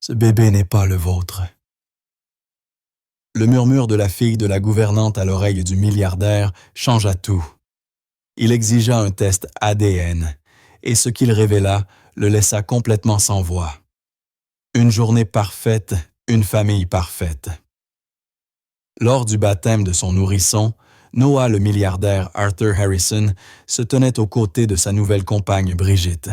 Ce bébé n'est pas le vôtre. Le murmure de la fille de la gouvernante à l'oreille du milliardaire changea tout. Il exigea un test ADN, et ce qu'il révéla le laissa complètement sans voix. Une journée parfaite, une famille parfaite. Lors du baptême de son nourrisson, Noah le milliardaire Arthur Harrison se tenait aux côtés de sa nouvelle compagne Brigitte.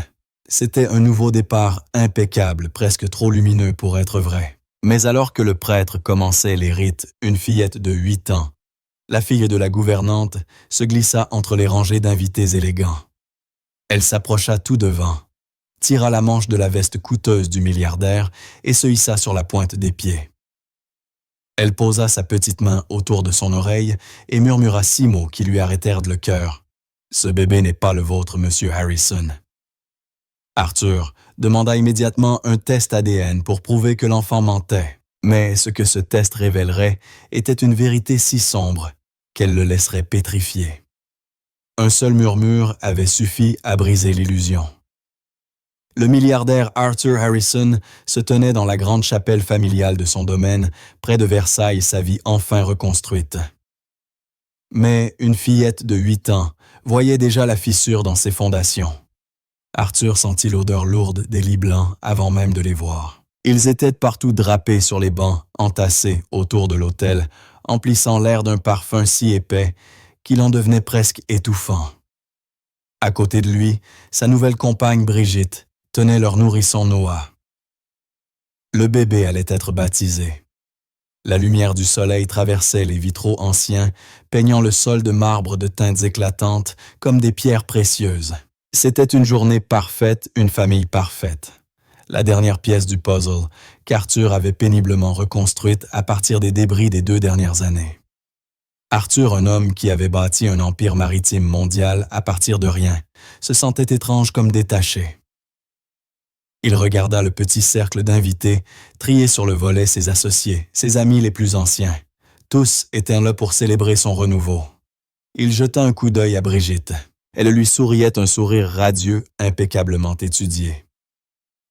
C'était un nouveau départ impeccable, presque trop lumineux pour être vrai. Mais alors que le prêtre commençait les rites, une fillette de 8 ans, la fille de la gouvernante, se glissa entre les rangées d'invités élégants. Elle s'approcha tout devant, tira la manche de la veste coûteuse du milliardaire et se hissa sur la pointe des pieds. Elle posa sa petite main autour de son oreille et murmura 6 mots qui lui arrêtèrent le cœur. « Ce bébé n'est pas le vôtre, monsieur Harrison. » Arthur demanda immédiatement un test ADN pour prouver que l'enfant mentait. Mais ce que ce test révélerait était une vérité si sombre qu'elle le laisserait pétrifié. Un seul murmure avait suffi à briser l'illusion. Le milliardaire Arthur Harrison se tenait dans la grande chapelle familiale de son domaine, près de Versailles, sa vie enfin reconstruite. Mais une fillette de 8 ans voyait déjà la fissure dans ses fondations. Arthur sentit l'odeur lourde des lits blancs avant même de les voir. Ils étaient partout drapés sur les bancs, entassés autour de l'autel, emplissant l'air d'un parfum si épais qu'il en devenait presque étouffant. À côté de lui, sa nouvelle compagne Brigitte tenait leur nourrisson Noah. Le bébé allait être baptisé. La lumière du soleil traversait les vitraux anciens, peignant le sol de marbre de teintes éclatantes comme des pierres précieuses. C'était une journée parfaite, une famille parfaite. La dernière pièce du puzzle qu'Arthur avait péniblement reconstruite à partir des débris des 2 dernières années. Arthur, un homme qui avait bâti un empire maritime mondial à partir de rien, se sentait étrange comme détaché. Il regarda le petit cercle d'invités, trier sur le volet ses associés, ses amis les plus anciens. Tous étaient là pour célébrer son renouveau. Il jeta un coup d'œil à Brigitte. Elle lui souriait un sourire radieux, impeccablement étudié.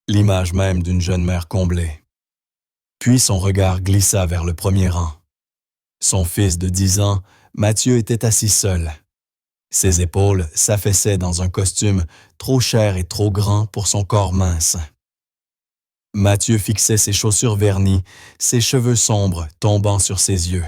L'image même d'une jeune mère comblée. Puis son regard glissa vers le premier rang. Son fils de 10 ans, Mathieu, était assis seul. Ses épaules s'affaissaient dans un costume trop cher et trop grand pour son corps mince. Mathieu fixait ses chaussures vernies, ses cheveux sombres tombant sur ses yeux.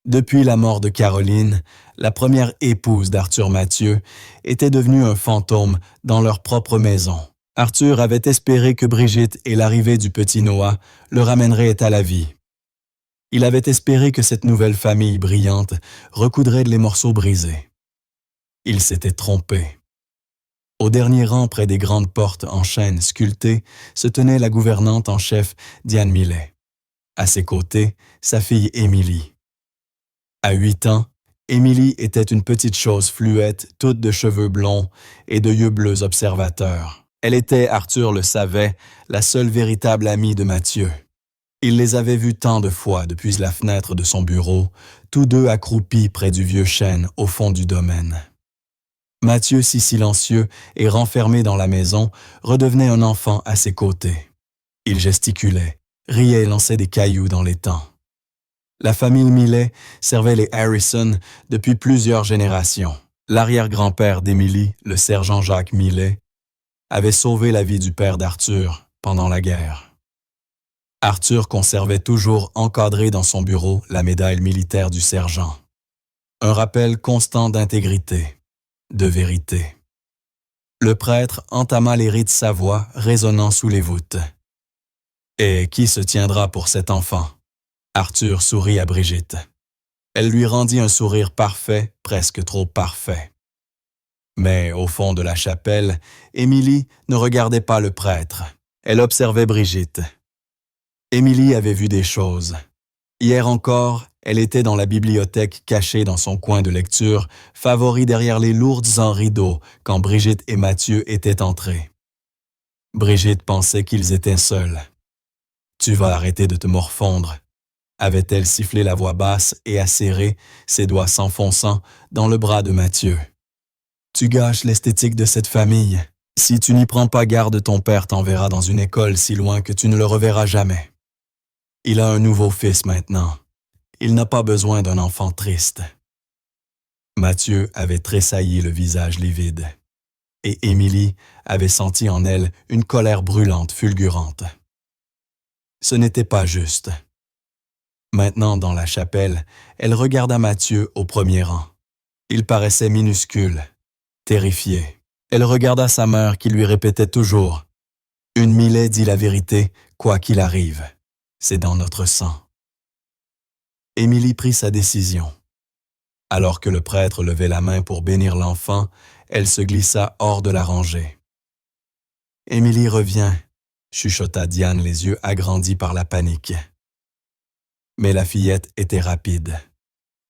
Depuis la mort de Caroline, la première épouse d'Arthur Mathieu était devenue un fantôme dans leur propre maison. Arthur avait espéré que Brigitte et l'arrivée du petit Noah le ramèneraient à la vie. Il avait espéré que cette nouvelle famille brillante recoudrait les morceaux brisés. Il s'était trompé. Au dernier rang, près des grandes portes en chêne sculptées, se tenait la gouvernante en chef Diane Millet. À ses côtés, sa fille Émilie. À 8 ans, Émilie était une petite chose fluette, toute de cheveux blonds et de yeux bleus observateurs. Elle était, Arthur le savait, la seule véritable amie de Mathieu. Il les avait vus tant de fois depuis la fenêtre de son bureau, tous deux accroupis près du vieux chêne au fond du domaine. Mathieu, si silencieux et renfermé dans la maison, redevenait un enfant à ses côtés. Il gesticulait, riait et lançait des cailloux dans l'étang. La famille Millet servait les Harrison depuis plusieurs générations. L'arrière-grand-père d'Émilie, le sergent Jacques Millet, avait sauvé la vie du père d'Arthur pendant la guerre. Arthur conservait toujours encadré dans son bureau la médaille militaire du sergent. Un rappel constant d'intégrité, de vérité. Le prêtre entama les rites savoie résonnant sous les voûtes. « Et qui se tiendra pour cet enfant ?» Arthur sourit à Brigitte. Elle lui rendit un sourire parfait, presque trop parfait. Mais au fond de la chapelle, Émilie ne regardait pas le prêtre. Elle observait Brigitte. Émilie avait vu des choses. Hier encore, elle était dans la bibliothèque cachée dans son coin de lecture, favori derrière les lourdes rideaux quand Brigitte et Mathieu étaient entrés. Brigitte pensait qu'ils étaient seuls. « Tu vas arrêter de te morfondre », avait-elle sifflé la voix basse et acérée, ses doigts s'enfonçant dans le bras de Mathieu. « Tu gâches l'esthétique de cette famille. Si tu n'y prends pas garde, ton père t'enverra dans une école si loin que tu ne le reverras jamais. Il a un nouveau fils maintenant. Il n'a pas besoin d'un enfant triste. » Mathieu avait tressailli le visage livide, et Émilie avait senti en elle une colère brûlante, fulgurante. Ce n'était pas juste. Maintenant, dans la chapelle, elle regarda Mathieu au premier rang. Il paraissait minuscule, terrifié. Elle regarda sa mère qui lui répétait toujours « Une Millet dit la vérité, quoi qu'il arrive. C'est dans notre sang. » Émilie prit sa décision. Alors que le prêtre levait la main pour bénir l'enfant, elle se glissa hors de la rangée. « Émilie revient », chuchota Diane, les yeux agrandis par la panique. Mais la fillette était rapide.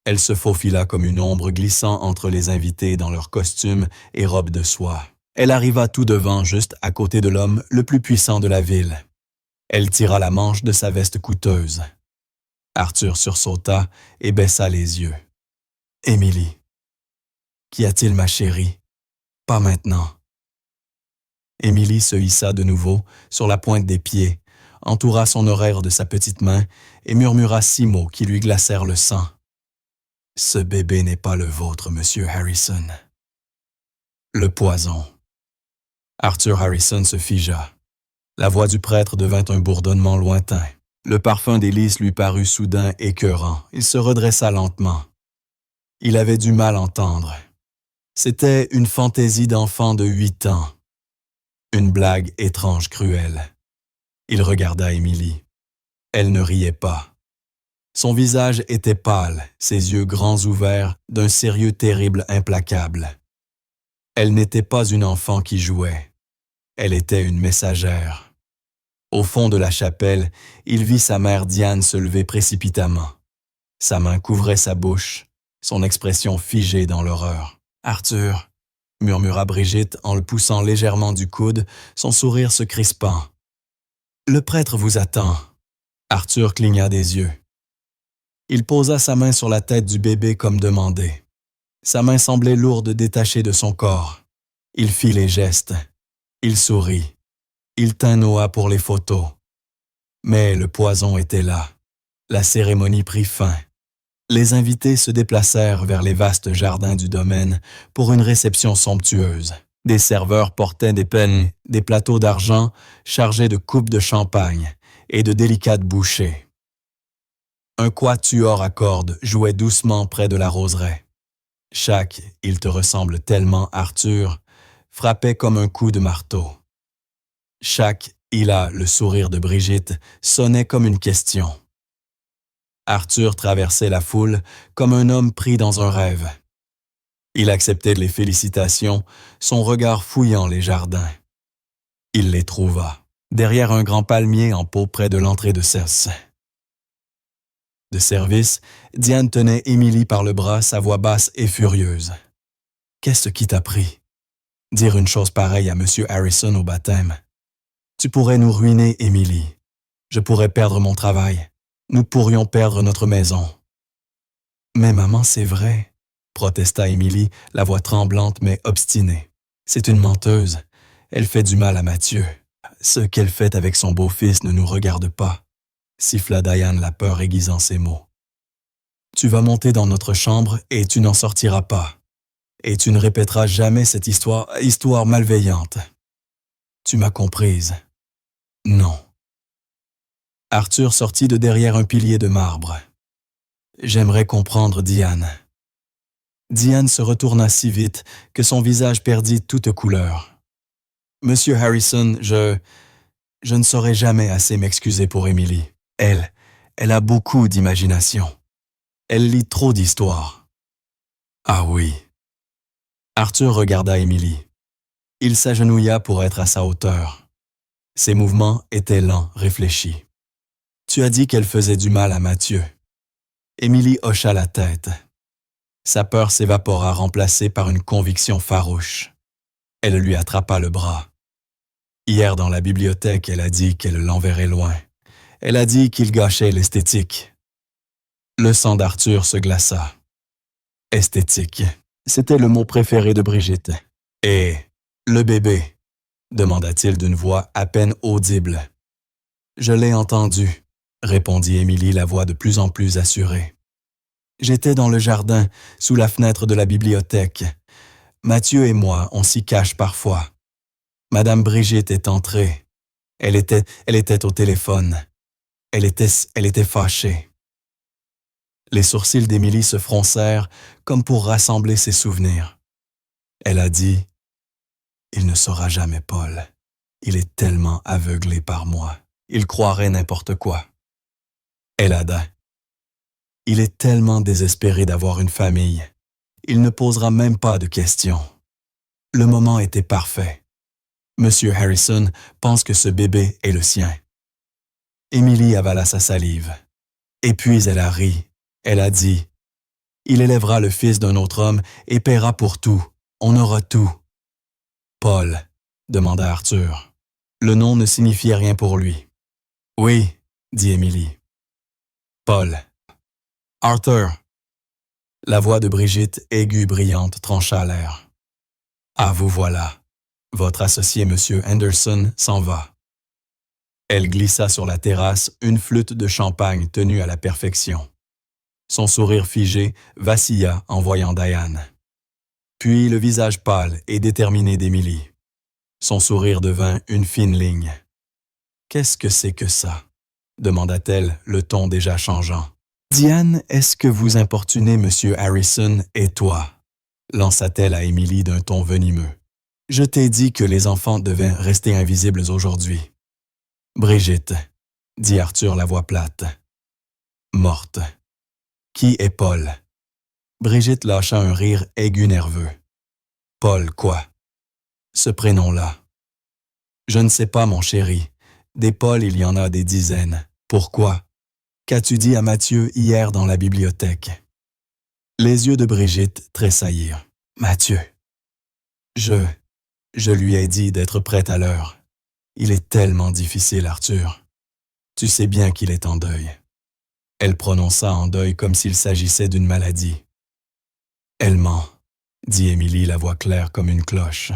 Elle se faufila comme une ombre glissant entre les invités dans leurs costumes et robes de soie. Elle arriva tout devant, juste à côté de l'homme le plus puissant de la ville. Elle tira la manche de sa veste coûteuse. Arthur sursauta et baissa les yeux. « Émilie. Qu'y a-t-il, ma chérie? Pas maintenant. » Émilie se hissa de nouveau sur la pointe des pieds, entoura son oreille de sa petite main et murmura 6 mots qui lui glacèrent le sang. « Ce bébé n'est pas le vôtre, monsieur Harrison. » Le poison. Arthur Harrison se figea. La voix du prêtre devint un bourdonnement lointain. Le parfum des lys lui parut soudain écœurant. Il se redressa lentement. Il avait du mal à entendre. C'était une fantaisie d'enfant de 8 ans. Une blague étrange, cruelle. Il regarda Émilie. Elle ne riait pas. Son visage était pâle, ses yeux grands ouverts, d'un sérieux terrible implacable. Elle n'était pas une enfant qui jouait. Elle était une messagère. Au fond de la chapelle, il vit sa mère Diane se lever précipitamment. Sa main couvrait sa bouche, son expression figée dans l'horreur. « Arthur !» murmura Brigitte en le poussant légèrement du coude, son sourire se crispant. « Le prêtre vous attend. » Arthur cligna des yeux. Il posa sa main sur la tête du bébé comme demandé. Sa main semblait lourde, détachée de son corps. Il fit les gestes. Il sourit. Il tint Noah pour les photos. Mais le poison était là. La cérémonie prit fin. Les invités se déplacèrent vers les vastes jardins du domaine pour une réception somptueuse. Des serveurs portaient des pennes, des plateaux d'argent chargés de coupes de champagne et de délicates bouchées. Un quatuor à cordes jouait doucement près de la roseraie. Chaque « Il te ressemble tellement, Arthur » frappait comme un coup de marteau. Chaque « Il a le sourire de Brigitte » sonnait comme une question. Arthur traversait la foule comme un homme pris dans un rêve. Il acceptait les félicitations, son regard fouillant les jardins. Il les trouva, derrière un grand palmier en pot près de l'entrée de Cerce. De service, Diane tenait Émilie par le bras, sa voix basse et furieuse. « Qu'est-ce qui t'a pris? Dire une chose pareille à M. Harrison au baptême. Tu pourrais nous ruiner, Émilie. Je pourrais perdre mon travail. Nous pourrions perdre notre maison. » « Mais maman, c'est vrai, » protesta Émilie, la voix tremblante mais obstinée. « C'est une menteuse. Elle fait du mal à Mathieu. Ce qu'elle fait avec son beau-fils ne nous regarde pas. » Siffla Diane, la peur aiguisant ses mots. « Tu vas monter dans notre chambre et tu n'en sortiras pas. Et tu ne répéteras jamais cette histoire malveillante. Tu m'as comprise. Non. » Arthur sortit de derrière un pilier de marbre. « J'aimerais comprendre Diane. » Diane se retourna si vite que son visage perdit toute couleur. « Monsieur Harrison, je ne saurais jamais assez m'excuser pour Émilie. Elle a beaucoup d'imagination. Elle lit trop d'histoires. » « Ah oui. » Arthur regarda Émilie. Il s'agenouilla pour être à sa hauteur. Ses mouvements étaient lents, réfléchis. « Tu as dit qu'elle faisait du mal à Mathieu. » Émilie hocha la tête. Sa peur s'évapora, remplacée par une conviction farouche. Elle lui attrapa le bras. Hier dans la bibliothèque, elle a dit qu'elle l'enverrait loin. Elle a dit qu'il gâchait l'esthétique. Le sang d'Arthur se glaça. Esthétique, c'était le mot préféré de Brigitte. Et le bébé, demanda-t-il d'une voix à peine audible. Je l'ai entendu, répondit Émilie, la voix de plus en plus assurée. J'étais dans le jardin, sous la fenêtre de la bibliothèque. Mathieu et moi, on s'y cache parfois. Madame Brigitte est entrée. Elle était au téléphone. Elle était fâchée. Les sourcils d'Émilie se froncèrent comme pour rassembler ses souvenirs. Elle a dit « Il ne saura jamais, Paul. Il est tellement aveuglé par moi. Il croirait n'importe quoi. » Elle ada. « Il est tellement désespéré d'avoir une famille. Il ne posera même pas de questions. » Le moment était parfait. Monsieur Harrison pense que ce bébé est le sien. Émilie avala sa salive. Et puis elle a ri. Elle a dit « Il élèvera le fils d'un autre homme et paiera pour tout. On aura tout. » Paul, demanda Arthur. Le nom ne signifiait rien pour lui. « Oui, dit Émilie. »« Paul. »« Arthur. » La voix de Brigitte, aiguë brillante, trancha l'air. « Ah, vous voilà. Votre associé, M. Henderson, s'en va. » Elle glissa sur la terrasse une flûte de champagne tenue à la perfection. Son sourire figé vacilla en voyant Diane. Puis le visage pâle et déterminé d'Émilie. Son sourire devint une fine ligne. « Qu'est-ce que c'est que ça ?» demanda-t-elle, le ton déjà changeant. « Diane, est-ce que vous importunez M. Harrison et toi ?» lança-t-elle à Émilie d'un ton venimeux. « Je t'ai dit que les enfants devaient rester invisibles aujourd'hui. » « Brigitte, » dit Arthur la voix plate. « Morte. » « Qui est Paul? » Brigitte lâcha un rire aigu nerveux. « Paul quoi? » « Ce prénom-là. »« Je ne sais pas, mon chéri. Des Paul, il y en a des dizaines. Pourquoi? Qu'as-tu dit à Mathieu hier dans la bibliothèque? » Les yeux de Brigitte tressaillirent. « Mathieu. »« Je lui ai dit d'être prête à l'heure. Il est tellement difficile, Arthur. Tu sais bien qu'il est en deuil. » Elle prononça en deuil comme s'il s'agissait d'une maladie. « Elle ment, » dit Émilie, la voix claire comme une cloche.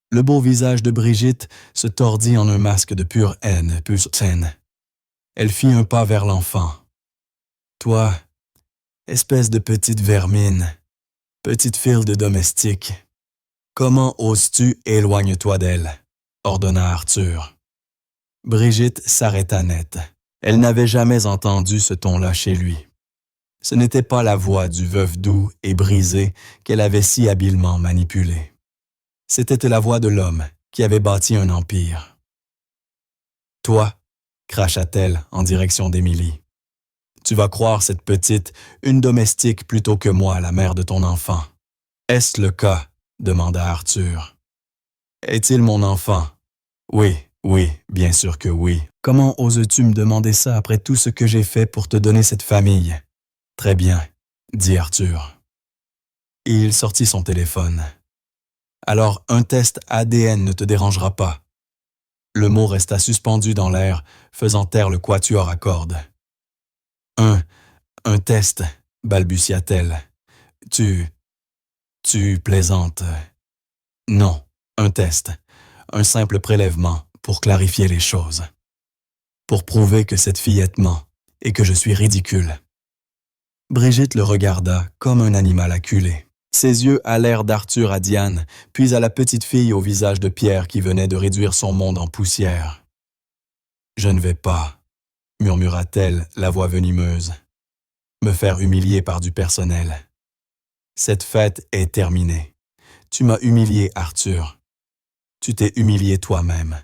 Le beau visage de Brigitte se tordit en un masque de pure haine, pure haine. Elle fit un pas vers l'enfant. « Toi, espèce de petite vermine, petite fille de domestique, comment oses-tu éloigne-toi d'elle? » ordonna Arthur. Brigitte s'arrêta net. Elle n'avait jamais entendu ce ton-là chez lui. Ce n'était pas la voix du veuf doux et brisé qu'elle avait si habilement manipulé. C'était la voix de l'homme qui avait bâti un empire. « Toi, » cracha-t-elle en direction d'Émilie, « tu vas croire cette petite une domestique plutôt que moi, la mère de ton enfant. »« Est-ce le cas? » demanda Arthur. « Est-il mon enfant? »« Oui, oui, bien sûr que oui. Comment oses-tu me demander ça après tout ce que j'ai fait pour te donner cette famille? »« Très bien, » dit Arthur. Il sortit son téléphone. « Alors, un test ADN ne te dérangera pas. » Le mot resta suspendu dans l'air, faisant taire le quatuor à cordes. « Un test, » balbutia-t-elle. « Tu plaisantes. » « Non, un test, un simple prélèvement pour clarifier les choses. Pour prouver que cette fillette ment et que je suis ridicule. » Brigitte le regarda comme un animal acculé. Ses yeux allèrent d'Arthur à Diane, puis à la petite fille au visage de pierre qui venait de réduire son monde en poussière. « Je ne vais pas, » murmura-t-elle, la voix venimeuse, « me faire humilier par du personnel. Cette fête est terminée. Tu m'as humilié, Arthur. Tu t'es humilié toi-même. »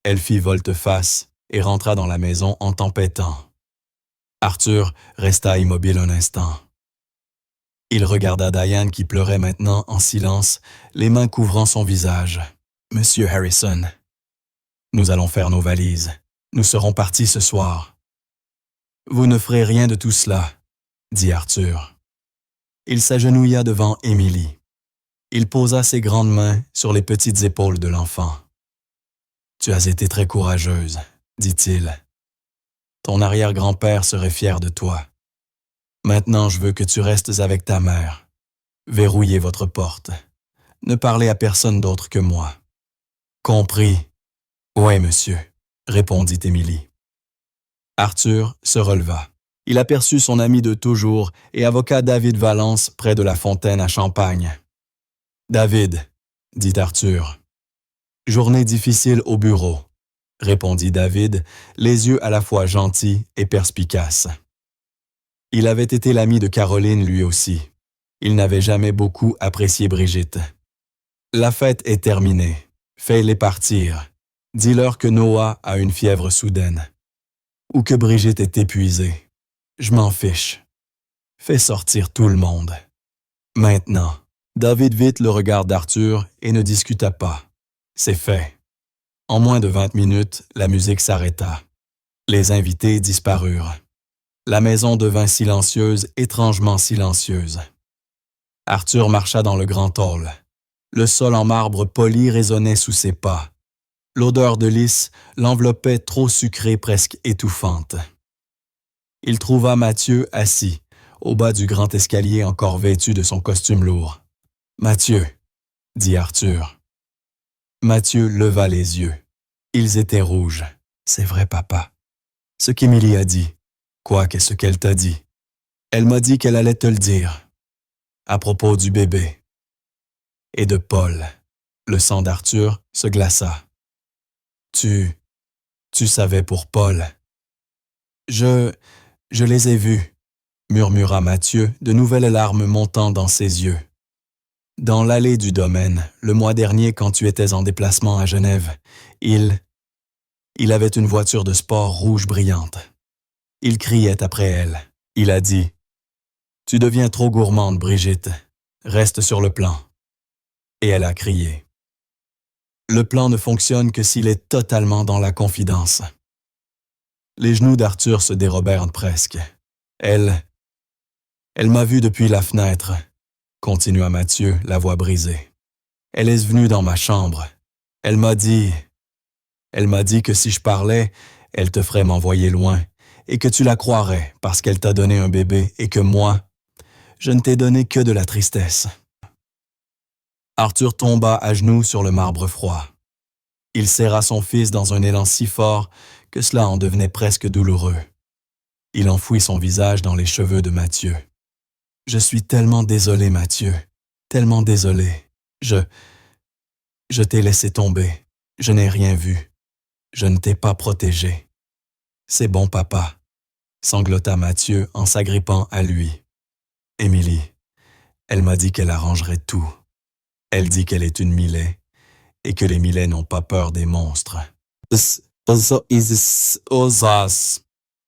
Elle fit volte-face et rentra dans la maison en tempêtant. Arthur resta immobile un instant. Il regarda Diane qui pleurait maintenant en silence, les mains couvrant son visage. « Monsieur Harrison, nous allons faire nos valises. Nous serons partis ce soir. »« Vous ne ferez rien de tout cela, » dit Arthur. Il s'agenouilla devant Émilie. Il posa ses grandes mains sur les petites épaules de l'enfant. « Tu as été très courageuse, » dit-il. « Ton arrière-grand-père serait fier de toi. Maintenant, je veux que tu restes avec ta mère. Verrouillez votre porte. Ne parlez à personne d'autre que moi. Compris. Oui, monsieur, répondit Émilie. Arthur se releva. Il aperçut son ami de toujours et avocat David Valence près de la fontaine à Champagne. « David, dit Arthur. « Journée difficile au bureau, répondit David, les yeux à la fois gentils et perspicaces. Il avait été l'ami de Caroline lui aussi. Il n'avait jamais beaucoup apprécié Brigitte. La fête est terminée. Fais-les partir. Dis-leur que Noah a une fièvre soudaine. Ou que Brigitte est épuisée. Je m'en fiche. Fais sortir tout le monde. Maintenant. David vit le regard d'Arthur et ne discuta pas. C'est fait. En moins de 20 minutes, la musique s'arrêta. Les invités disparurent. La maison devint silencieuse, étrangement silencieuse. Arthur marcha dans le grand hall. Le sol en marbre poli résonnait sous ses pas. L'odeur de lys l'enveloppait trop sucrée, presque étouffante. Il trouva Mathieu assis, au bas du grand escalier encore vêtu de son costume lourd. « Mathieu, » dit Arthur. Mathieu leva les yeux. Ils étaient rouges. « C'est vrai, papa. » Ce qu'Émilie a dit. Quoi qu'est-ce qu'elle t'a dit? Elle m'a dit qu'elle allait te le dire. À propos du bébé. Et de Paul. Le sang d'Arthur se glaça. Tu savais pour Paul. Je les ai vus, murmura Mathieu, de nouvelles larmes montant dans ses yeux. Dans l'allée du domaine, le mois dernier quand tu étais en déplacement à Genève, il avait une voiture de sport rouge brillante. Il criait après elle. Il a dit « Tu deviens trop gourmande, Brigitte. Reste sur le plan. » Et elle a crié. Le plan ne fonctionne que s'il est totalement dans la confidence. Les genoux d'Arthur se dérobèrent presque. Elle m'a vu depuis la fenêtre, continua Mathieu, la voix brisée. Elle est venue dans ma chambre. Elle m'a dit que si je parlais, elle te ferait m'envoyer loin et que tu la croirais parce qu'elle t'a donné un bébé et que moi, je ne t'ai donné que de la tristesse. Arthur tomba à genoux sur le marbre froid. Il serra son fils dans un élan si fort que cela en devenait presque douloureux. Il enfouit son visage dans les cheveux de Mathieu. « Je suis tellement désolé, Mathieu, tellement désolé. Je t'ai laissé tomber. Je n'ai rien vu. Je ne t'ai pas protégé. C'est bon, papa, » sanglota Mathieu en s'agrippant à lui. « Émilie, elle m'a dit qu'elle arrangerait tout. Elle dit qu'elle est une Millet et que les Millets n'ont pas peur des monstres. »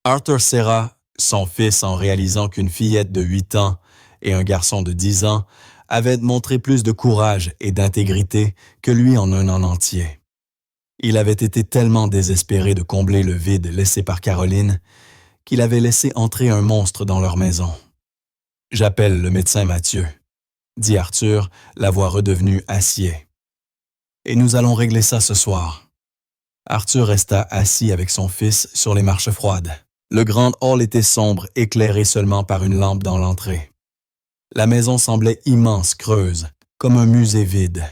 Arthur serra son fils en réalisant qu'une fillette de 8 ans et un garçon de 10 ans avaient montré plus de courage et d'intégrité que lui en un an entier. Il avait été tellement désespéré de combler le vide laissé par Caroline qu'il avait laissé entrer un monstre dans leur maison. « J'appelle le médecin Mathieu, » dit Arthur, la voix redevenue acier. « Et nous allons régler ça ce soir. » Arthur resta assis avec son fils sur les marches froides. Le grand hall était sombre, éclairé seulement par une lampe dans l'entrée. La maison semblait immense, creuse, comme un musée vide.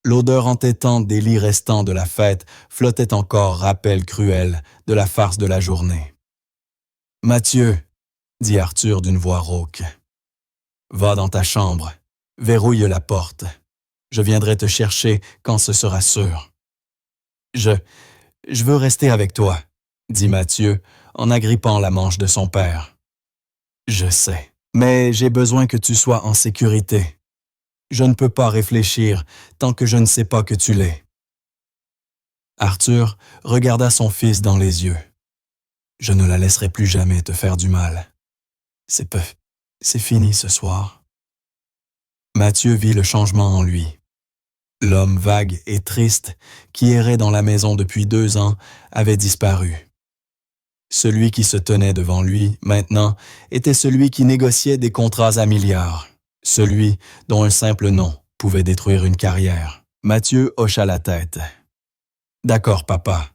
L'odeur entêtante des lits restants de la fête flottait encore, rappel cruel de la farce de la journée. « Mathieu, » dit Arthur d'une voix rauque, « va dans ta chambre, verrouille la porte. Je viendrai te chercher quand ce sera sûr. »« Je veux rester avec toi, » dit Mathieu en agrippant la manche de son père. « Je sais, mais j'ai besoin que tu sois en sécurité. Je ne peux pas réfléchir tant que je ne sais pas que tu l'es. » Arthur regarda son fils dans les yeux. « Je ne la laisserai plus jamais te faire du mal. C'est fini ce soir. » Mathieu vit le changement en lui. L'homme vague et triste qui errait dans la maison depuis 2 ans avait disparu. Celui qui se tenait devant lui, maintenant, était celui qui négociait des contrats à milliards, celui dont un simple nom pouvait détruire une carrière. Mathieu hocha la tête. « D'accord, papa. »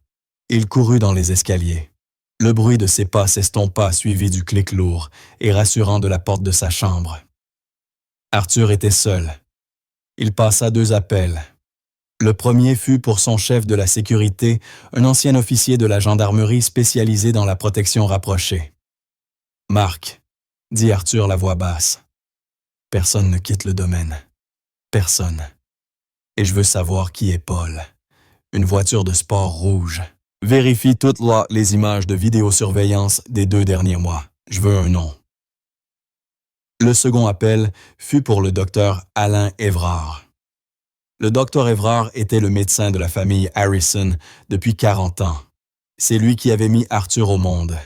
Il courut dans les escaliers. Le bruit de ses pas s'estompa suivi du clic lourd et rassurant de la porte de sa chambre. Arthur était seul. Il passa 2 appels. Le premier fut pour son chef de la sécurité, un ancien officier de la gendarmerie spécialisé dans la protection rapprochée. « Marc, » dit Arthur la voix basse. « Personne ne quitte le domaine. Personne. Et je veux savoir qui est Paul. Une voiture de sport rouge. Vérifie toutes les images de vidéosurveillance des 2 derniers mois. Je veux un nom. » Le second appel fut pour le docteur Alain Évrard. Le docteur Évrard était le médecin de la famille Harrison depuis 40 ans. C'est lui qui avait mis Arthur au monde.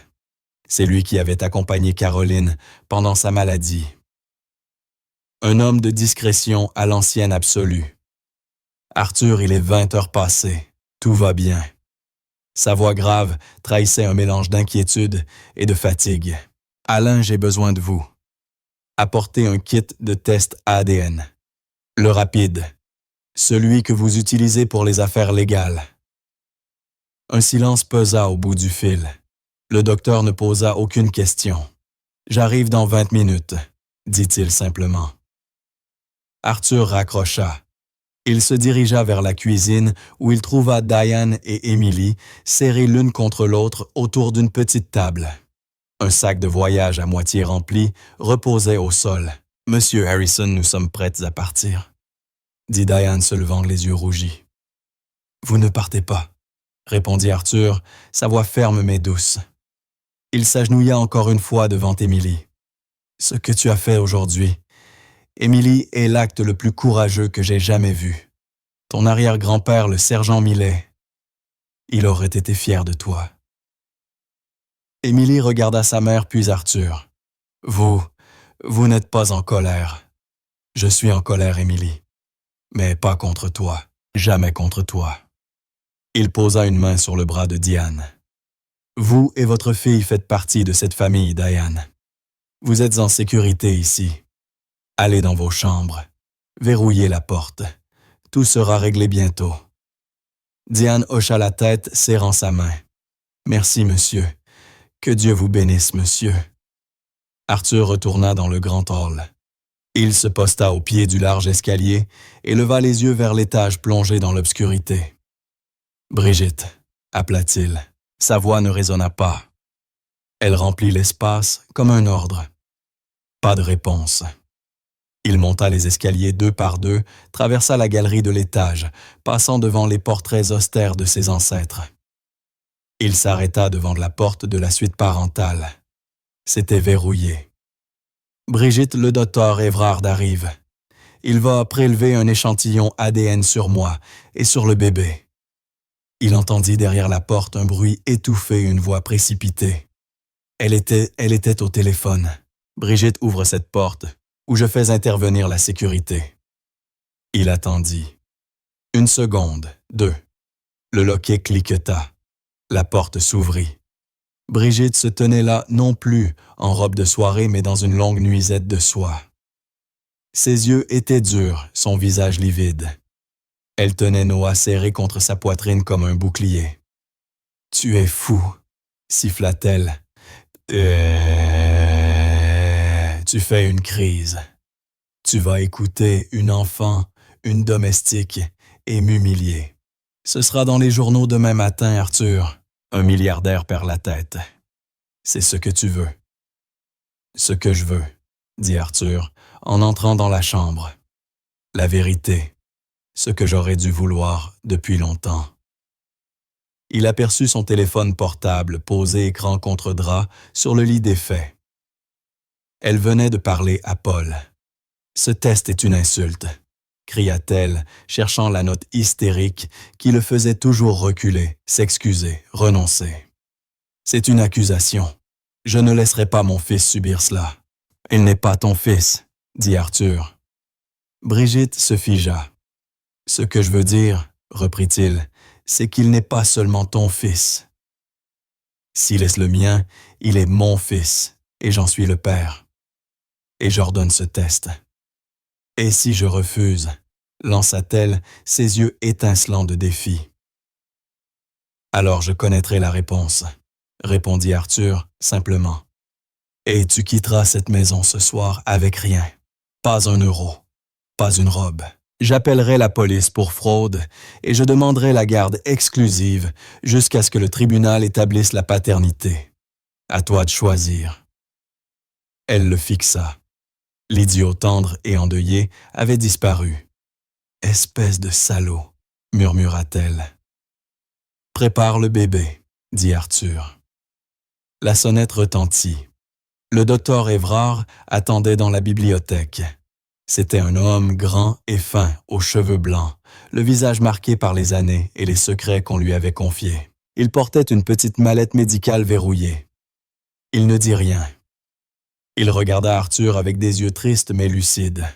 C'est lui qui avait accompagné Caroline pendant sa maladie. Un homme de discrétion à l'ancienne absolue. « Arthur, il est 20 heures passées. Tout va bien. » Sa voix grave trahissait un mélange d'inquiétude et de fatigue. « Alain, j'ai besoin de vous. Apportez un kit de test ADN. Le rapide. Celui que vous utilisez pour les affaires légales. » Un silence pesa au bout du fil. Le docteur ne posa aucune question. « J'arrive dans 20 minutes, » dit-il simplement. Arthur raccrocha. Il se dirigea vers la cuisine où il trouva Diane et Emily serrées l'une contre l'autre autour d'une petite table. Un sac de voyage à moitié rempli reposait au sol. « Monsieur Harrison, nous sommes prêtes à partir, » dit Diane se levant les yeux rougis. « Vous ne partez pas, » répondit Arthur, sa voix ferme mais douce. Il s'agenouilla encore une fois devant Emily. « Ce que tu as fait aujourd'hui, Emily, est l'acte le plus courageux que j'ai jamais vu. Ton arrière-grand-père, le sergent Millet, il aurait été fier de toi. » Emily regarda sa mère puis Arthur. « Vous n'êtes pas en colère. Je suis en colère, Emily. Mais pas contre toi, jamais contre toi. » Il posa une main sur le bras de Diane. « Vous et votre fille faites partie de cette famille, Diane. Vous êtes en sécurité ici. Allez dans vos chambres. Verrouillez la porte. Tout sera réglé bientôt. » Diane hocha la tête, serrant sa main. « Merci, monsieur. Que Dieu vous bénisse, monsieur. » Arthur retourna dans le grand hall. Il se posta au pied du large escalier et leva les yeux vers l'étage plongé dans l'obscurité. « Brigitte, » appela-t-il. Sa voix ne résonna pas. Elle remplit l'espace comme un ordre. Pas de réponse. Il monta les escaliers 2 par 2, traversa la galerie de l'étage, passant devant les portraits austères de ses ancêtres. Il s'arrêta devant la porte de la suite parentale. C'était verrouillé. « Brigitte, le docteur Évrard arrive. Il va prélever un échantillon ADN sur moi et sur le bébé. » Il entendit derrière la porte un bruit étouffé, une voix précipitée. Elle était au téléphone. « Brigitte, ouvre cette porte, ou je fais intervenir la sécurité. » Il attendit. 1 seconde, 2. Le loquet cliqueta. La porte s'ouvrit. Brigitte se tenait là non plus en robe de soirée, mais dans une longue nuisette de soie. Ses yeux étaient durs, son visage livide. Elle tenait Noah serré contre sa poitrine comme un bouclier. « Tu es fou, » siffla-t-elle. « Tu fais une crise. Tu vas écouter une enfant, une domestique, et m'humilier. Ce sera dans les journaux demain matin, Arthur. Un milliardaire perd la tête. C'est ce que tu veux. »« Ce que je veux, » dit Arthur, en entrant dans la chambre. « La vérité. Ce que j'aurais dû vouloir depuis longtemps. » Il aperçut son téléphone portable posé écran contre drap sur le lit défait. Elle venait de parler à Paul. « Ce test est une insulte, » cria-t-elle, cherchant la note hystérique qui le faisait toujours reculer, s'excuser, renoncer. « C'est une accusation. Je ne laisserai pas mon fils subir cela. »« Il n'est pas ton fils, » dit Arthur. Brigitte se figea. « Ce que je veux dire, » reprit-il, « c'est qu'il n'est pas seulement ton fils. S'il est le mien, il est mon fils, et j'en suis le père. Et j'ordonne ce test. » « Et si je refuse ?» lança-t-elle, ses yeux étincelants de défi. « Alors je connaîtrai la réponse, » répondit Arthur simplement. « Et tu quitteras cette maison ce soir avec rien. Pas un euro, pas une robe, J'appellerai la police pour fraude et je demanderai la garde exclusive jusqu'à ce que le tribunal établisse la paternité. À toi de choisir. » Elle le fixa. L'idiot tendre et endeuillé avait disparu. « Espèce de salaud, » murmura-t-elle. « Prépare le bébé, » dit Arthur. La sonnette retentit. Le docteur Évrard attendait dans la bibliothèque. C'était un homme grand et fin, aux cheveux blancs, le visage marqué par les années et les secrets qu'on lui avait confiés. Il portait une petite mallette médicale verrouillée. Il ne dit rien. Il regarda Arthur avec des yeux tristes mais lucides.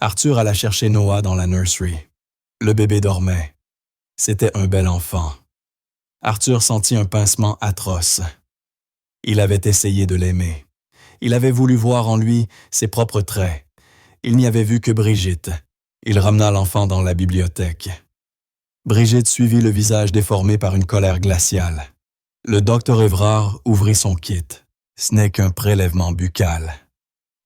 Arthur alla chercher Noah dans la nursery. Le bébé dormait. C'était un bel enfant. Arthur sentit un pincement atroce. Il avait essayé de l'aimer. Il avait voulu voir en lui ses propres traits. Il n'y avait vu que Brigitte. Il ramena l'enfant dans la bibliothèque. Brigitte suivit le visage déformé par une colère glaciale. Le docteur Évrard ouvrit son kit. « Ce n'est qu'un prélèvement buccal, »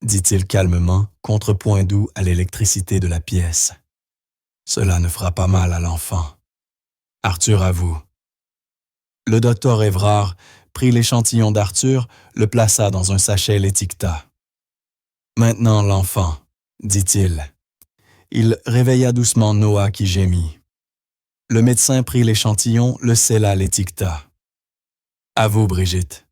dit-il calmement, contrepoint doux à l'électricité de la pièce. « Cela ne fera pas mal à l'enfant. » Arthur avoue. Le docteur Évrard prit l'échantillon d'Arthur, le plaça dans un sachet et l'étiqueta. « Maintenant l'enfant, » dit-il. Il réveilla doucement Noah qui gémit. Le médecin prit l'échantillon, le scella, l'étiqueta. « À vous, Brigitte. »«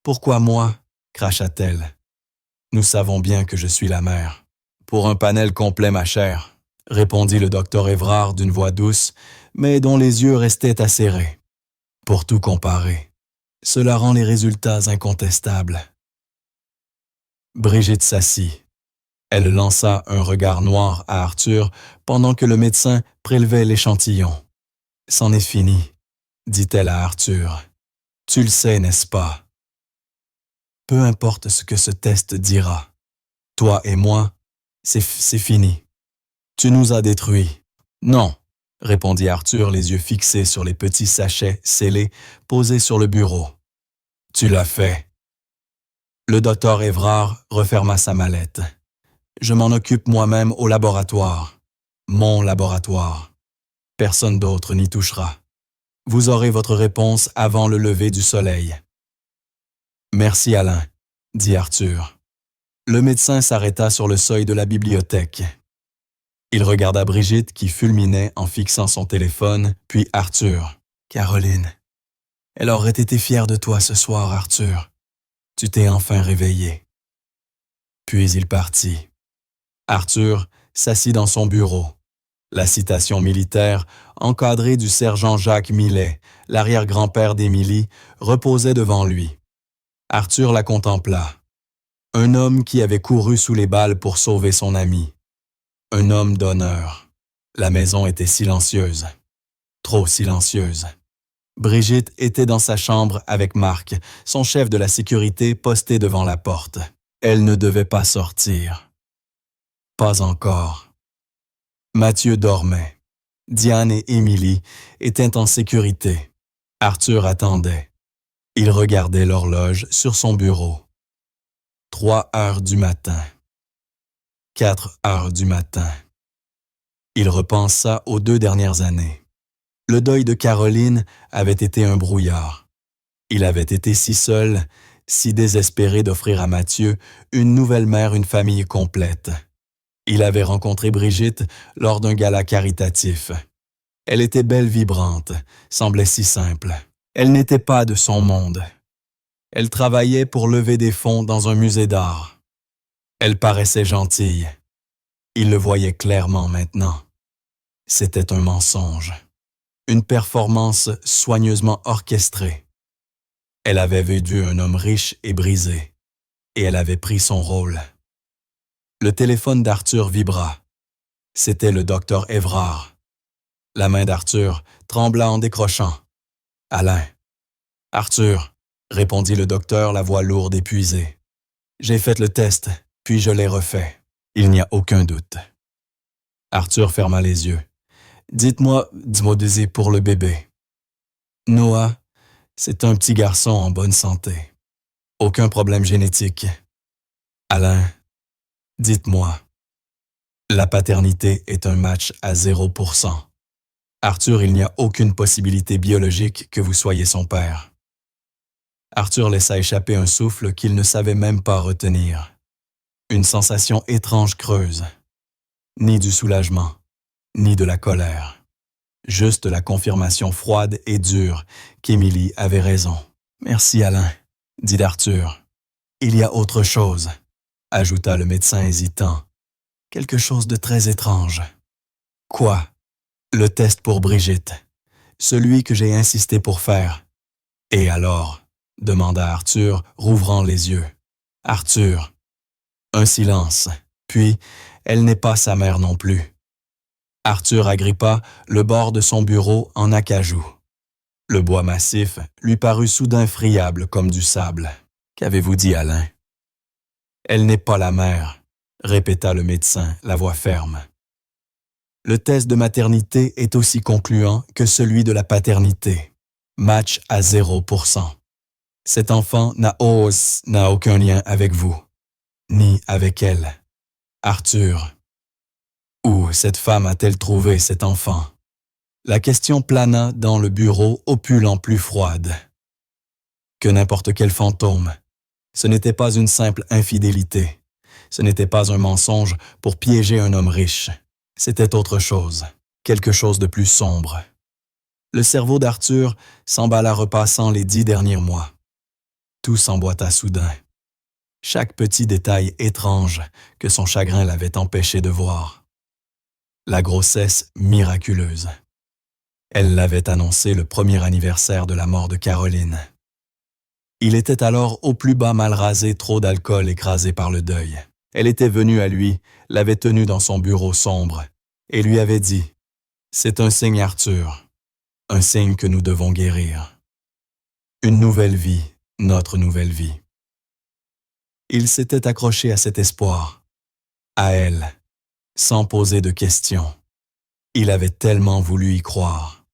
Pourquoi moi ?» cracha-t-elle. « Nous savons bien que je suis la mère. »« Pour un panel complet, ma chère, » répondit le docteur Évrard d'une voix douce, mais dont les yeux restaient acérés. « Pour tout comparer. Cela rend les résultats incontestables. » Brigitte s'assit. Elle lança un regard noir à Arthur pendant que le médecin prélevait l'échantillon. « C'en est fini, » dit-elle à Arthur. « Tu le sais, n'est-ce pas? Peu importe ce que ce test dira. Toi et moi, c'est fini. Tu nous as détruits. »« Non, » répondit Arthur, les yeux fixés sur les petits sachets scellés posés sur le bureau. « Tu l'as fait. » Le docteur Évrard referma sa mallette. « Je m'en occupe moi-même au laboratoire. Mon laboratoire. Personne d'autre n'y touchera. Vous aurez votre réponse avant le lever du soleil. » « Merci, Alain, » dit Arthur. Le médecin s'arrêta sur le seuil de la bibliothèque. Il regarda Brigitte qui fulminait en fixant son téléphone, puis Arthur. « Caroline, elle aurait été fière de toi ce soir, Arthur. Tu t'es enfin réveillé. » Puis il partit. Arthur s'assit dans son bureau. La citation militaire, encadrée du sergent Jacques Millet, l'arrière-grand-père d'Émilie, reposait devant lui. Arthur la contempla. Un homme qui avait couru sous les balles pour sauver son ami. Un homme d'honneur. La maison était silencieuse. Trop silencieuse. Brigitte était dans sa chambre avec Marc, son chef de la sécurité posté devant la porte. Elle ne devait pas sortir. Pas encore. Mathieu dormait. Diane et Émilie étaient en sécurité. Arthur attendait. Il regardait l'horloge sur son bureau. 3 heures du matin. 4 heures du matin. Il repensa aux 2 dernières années. Le deuil de Caroline avait été un brouillard. Il avait été si seul, si désespéré d'offrir à Mathieu une nouvelle mère, une famille complète. Il avait rencontré Brigitte lors d'un gala caritatif. Elle était belle, vibrante, semblait si simple. Elle n'était pas de son monde. Elle travaillait pour lever des fonds dans un musée d'art. Elle paraissait gentille. Il le voyait clairement maintenant. C'était un mensonge. Une performance soigneusement orchestrée. Elle avait vu un homme riche et brisé, et elle avait pris son rôle. Le téléphone d'Arthur vibra. C'était le docteur Évrard. La main d'Arthur trembla en décrochant. « Alain. »« Arthur, » répondit le docteur, la voix lourde, épuisée. « J'ai fait le test, puis je l'ai refait. Il n'y a aucun doute. » Arthur ferma les yeux. « Dites-moi désir pour le bébé. »« Noah, c'est un petit garçon en bonne santé. Aucun problème génétique. »« Alain, dites-moi. » La paternité est un match à 0%. Arthur, il n'y a aucune possibilité biologique que vous soyez son père. Arthur laissa échapper un souffle qu'il ne savait même pas retenir. Une sensation étrange creuse. Ni du soulagement, ni de la colère. Juste la confirmation froide et dure qu'Émilie avait raison. « Merci, Alain, » dit Arthur. « Il y a autre chose, » ajouta le médecin hésitant. « Quelque chose de très étrange. »« Quoi ?»« Le test pour Brigitte. Celui que j'ai insisté pour faire. »« Et alors ?» demanda Arthur, rouvrant les yeux. « Arthur. » Un silence. Puis, elle n'est pas sa mère non plus. Arthur agrippa le bord de son bureau en acajou. Le bois massif lui parut soudain friable comme du sable. « Qu'avez-vous dit, Alain? »« Elle n'est pas la mère, » répéta le médecin, la voix ferme. Le test de maternité est aussi concluant que celui de la paternité. Match à 0%. Cet enfant n'a aucun lien avec vous, ni avec elle. Arthur. Où cette femme a-t-elle trouvé cet enfant? La question plana dans le bureau opulent plus froide. Que n'importe quel fantôme. Ce n'était pas une simple infidélité. Ce n'était pas un mensonge pour piéger un homme riche. C'était autre chose, quelque chose de plus sombre. Le cerveau d'Arthur s'emballa repassant les 10 derniers mois. Tout s'emboîta soudain. Chaque petit détail étrange que son chagrin l'avait empêché de voir. La grossesse miraculeuse. Elle l'avait annoncé le premier anniversaire de la mort de Caroline. Il était alors au plus bas mal rasé, trop d'alcool écrasé par le deuil. Elle était venue à lui, l'avait tenu dans son bureau sombre, et lui avait dit « C'est un signe, Arthur, un signe que nous devons guérir. Une nouvelle vie, notre nouvelle vie. » Il s'était accroché à cet espoir, à elle, sans poser de questions. Il avait tellement voulu y croire.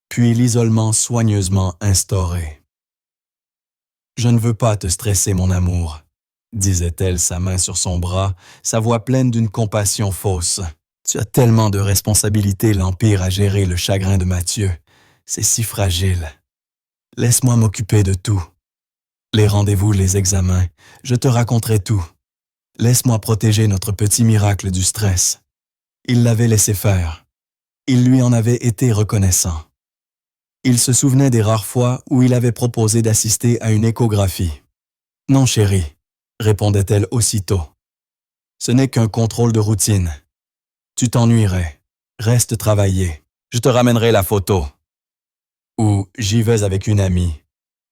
Puis l'isolement soigneusement instauré. « Je ne veux pas te stresser, mon amour, » disait-elle, sa main sur son bras, sa voix pleine d'une compassion fausse. « Tu as tellement de responsabilités, l'Empire, à gérer le chagrin de Mathieu. C'est si fragile. Laisse-moi m'occuper de tout. Les rendez-vous, les examens, je te raconterai tout. Laisse-moi protéger notre petit miracle du stress. » Il l'avait laissé faire. Il lui en avait été reconnaissant. Il se souvenait des rares fois où il avait proposé d'assister à une échographie. « Non, chérie, » répondait-elle aussitôt. « Ce n'est qu'un contrôle de routine. Tu t'ennuierais. Reste travailler. Je te ramènerai la photo. » Ou « J'y vais avec une amie.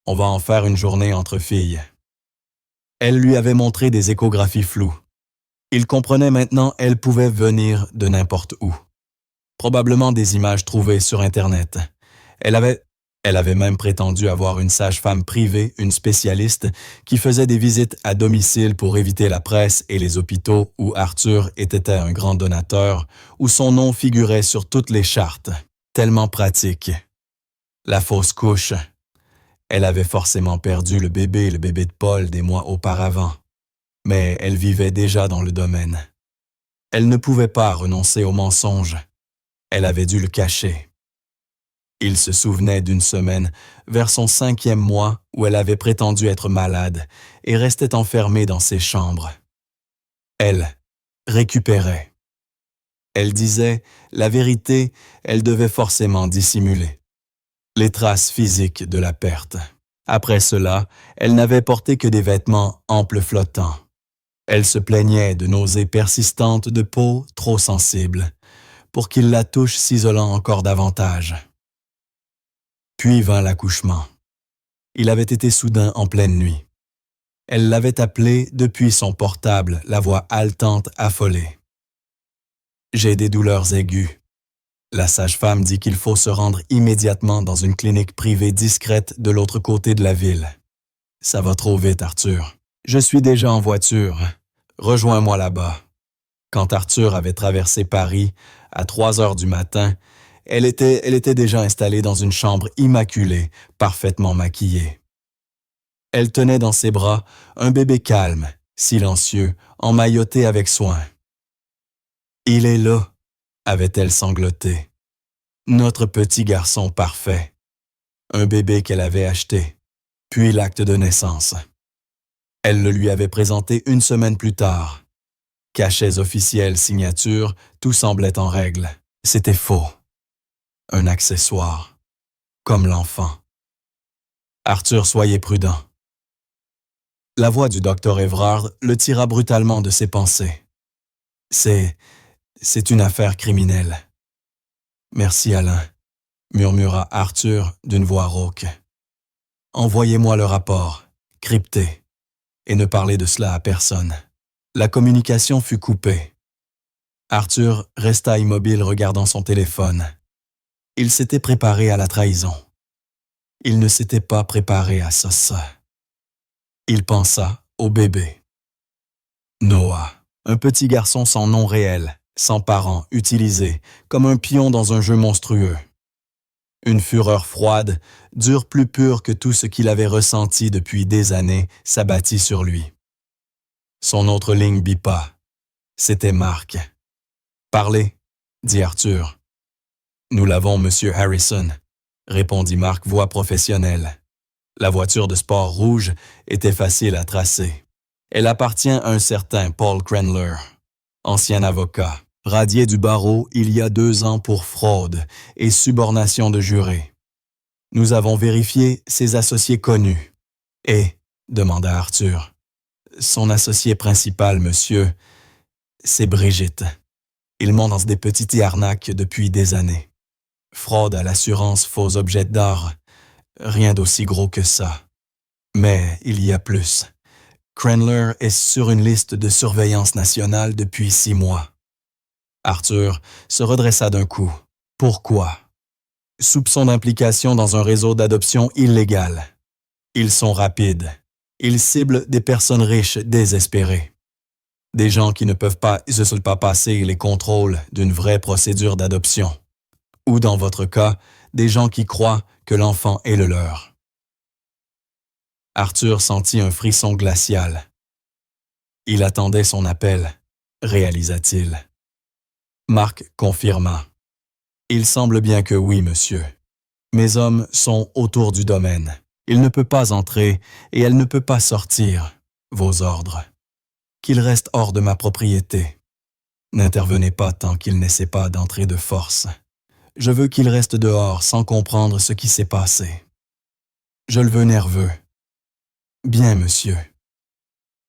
On va en faire une journée entre filles. » Elle lui avait montré des échographies floues. Il comprenait maintenant, elles pouvaient venir de n'importe où. Probablement des images trouvées sur Internet. Elle avait même prétendu avoir une sage-femme privée, une spécialiste, qui faisait des visites à domicile pour éviter la presse et les hôpitaux où Arthur était un grand donateur, où son nom figurait sur toutes les chartes. Tellement pratique. La fausse couche. Elle avait forcément perdu le bébé de Paul des mois auparavant. Mais elle vivait déjà dans le domaine. Elle ne pouvait pas renoncer au mensonge. Elle avait dû le cacher. Il se souvenait d'une semaine, vers son 5e mois, où elle avait prétendu être malade et restait enfermée dans ses chambres. Elle récupérait. Elle disait, la vérité, elle devait forcément dissimuler. Les traces physiques de la perte. Après cela, elle n'avait porté que des vêtements amples flottants. Elle se plaignait de nausées persistantes de peau trop sensible, pour qu'il la touche s'isolant encore davantage. Puis vint l'accouchement. Il avait été soudain en pleine nuit. Elle l'avait appelé depuis son portable, la voix haletante, affolée. « J'ai des douleurs aiguës. La sage-femme dit qu'il faut se rendre immédiatement dans une clinique privée discrète de l'autre côté de la ville. Ça va trop vite, Arthur. Je suis déjà en voiture. Rejoins-moi là-bas. » Quand Arthur avait traversé Paris, à 3 heures du matin, elle était déjà installée dans une chambre immaculée, parfaitement maquillée. Elle tenait dans ses bras un bébé calme, silencieux, emmailloté avec soin. Il est là, avait-elle sangloté. Notre petit garçon parfait. Un bébé qu'elle avait acheté, puis l'acte de naissance. Elle le lui avait présenté une semaine plus tard. Cachets officiels, signature, tout semblait en règle. C'était faux. Un accessoire. Comme l'enfant. Arthur, soyez prudent. La voix du docteur Evrard le tira brutalement de ses pensées. C'est une affaire criminelle. Merci, Alain, murmura Arthur d'une voix rauque. Envoyez-moi le rapport, crypté, et ne parlez de cela à personne. La communication fut coupée. Arthur resta immobile regardant son téléphone. Il s'était préparé à la trahison. Il ne s'était pas préparé à ça. Il pensa au bébé. Noah, un petit garçon sans nom réel, sans parents, utilisé, comme un pion dans un jeu monstrueux. Une fureur froide, dure plus pure que tout ce qu'il avait ressenti depuis des années, s'abattit sur lui. Son autre ligne bipa. C'était Mark. « Parlez, » dit Arthur. « Nous l'avons, Monsieur Harrison, » répondit Mark, voix professionnelle. La voiture de sport rouge était facile à tracer. Elle appartient à un certain Paul Cranler, ancien avocat, radié du barreau il y a 2 ans pour fraude et subornation de jurés. Nous avons vérifié ses associés connus. Et, demanda Arthur, son associé principal, monsieur, c'est Brigitte. Ils montent des petites arnaques depuis des années. Fraude à l'assurance, faux objets d'art, rien d'aussi gros que ça. Mais il y a plus. Cranler est sur une liste de surveillance nationale depuis 6 mois. Arthur se redressa d'un coup. Pourquoi? Soupçon d'implication dans un réseau d'adoption illégal. Ils sont rapides. Ils ciblent des personnes riches désespérées. Des gens qui ne peuvent pas passer les contrôles d'une vraie procédure d'adoption. Ou dans votre cas, des gens qui croient que l'enfant est le leur. Arthur sentit un frisson glacial. Il attendait son appel, réalisa-t-il. Mark confirma. Il semble bien que oui, monsieur. Mes hommes sont autour du domaine. Il ne peut pas entrer et elle ne peut pas sortir. Vos ordres. Qu'il reste hors de ma propriété. N'intervenez pas tant qu'il n'essaie pas d'entrer de force. Je veux qu'il reste dehors sans comprendre ce qui s'est passé. Je le veux nerveux. Bien, monsieur.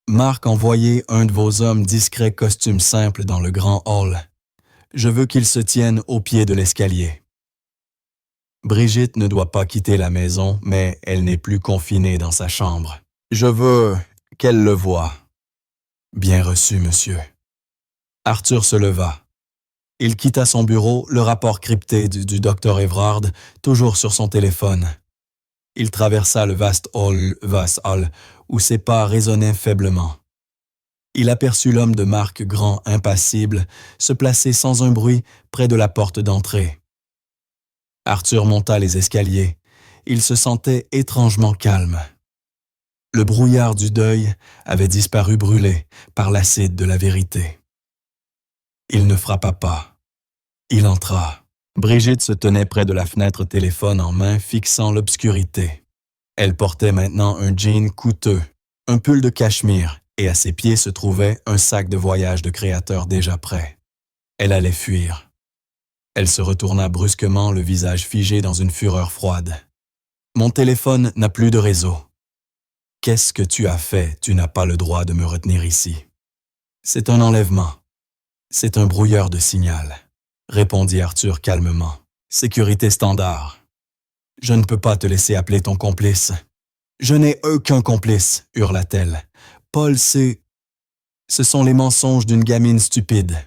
Marc, envoyez un de vos hommes discret costume simple dans le grand hall. Je veux qu'il se tienne au pied de l'escalier. Brigitte ne doit pas quitter la maison, mais elle n'est plus confinée dans sa chambre. Je veux qu'elle le voie. Bien reçu, monsieur. Arthur se leva. Il quitta son bureau, le rapport crypté du docteur Evrard, toujours sur son téléphone. Il traversa le vaste hall où ses pas résonnaient faiblement. Il aperçut l'homme de marque grand, impassible, se placer sans un bruit près de la porte d'entrée. Arthur monta les escaliers. Il se sentait étrangement calme. Le brouillard du deuil avait disparu brûlé par l'acide de la vérité. Il ne frappa pas. Il entra. Brigitte se tenait près de la fenêtre, téléphone en main, fixant l'obscurité. Elle portait maintenant un jean coûteux, un pull de cachemire, et à ses pieds se trouvait un sac de voyage de créateur déjà prêt. Elle allait fuir. Elle se retourna brusquement, le visage figé dans une fureur froide. « Mon téléphone n'a plus de réseau. »« Qu'est-ce que tu as fait? Tu n'as pas le droit de me retenir ici. »« C'est un enlèvement. C'est un brouilleur de signal. » répondit Arthur calmement. « Sécurité standard. »« Je ne peux pas te laisser appeler ton complice. »« Je n'ai aucun complice, hurla-t-elle. Paul, ce sont les mensonges d'une gamine stupide. »«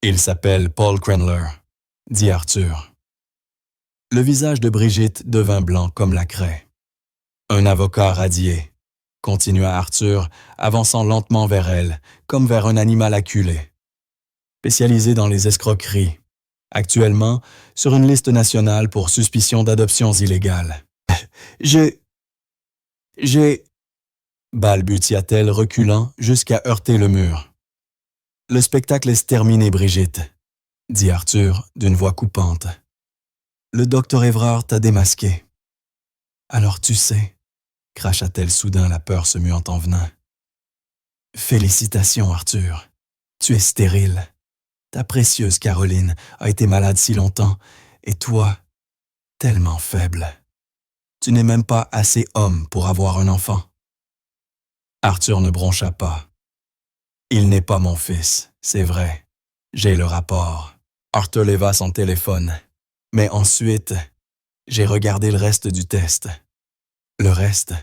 Il s'appelle Paul Cranler, » dit Arthur. Le visage de Brigitte devint blanc comme la craie. « Un avocat radié, » continua Arthur, avançant lentement vers elle, comme vers un animal acculé. Spécialisé dans les escroqueries, actuellement sur une liste nationale pour suspicion d'adoptions illégales. J'ai... balbutia-t-elle, reculant jusqu'à heurter le mur. Le spectacle est terminé, Brigitte, dit Arthur d'une voix coupante. Le docteur Évrard t'a démasqué. Alors tu sais, cracha-t-elle soudain, la peur se muant en venin. Félicitations, Arthur. Tu es stérile. Ta précieuse Caroline a été malade si longtemps, et toi, tellement faible. Tu n'es même pas assez homme pour avoir un enfant. Arthur ne broncha pas. Il n'est pas mon fils, c'est vrai. J'ai le rapport. Arthur leva son téléphone. Mais ensuite, j'ai regardé le reste du test. Le reste?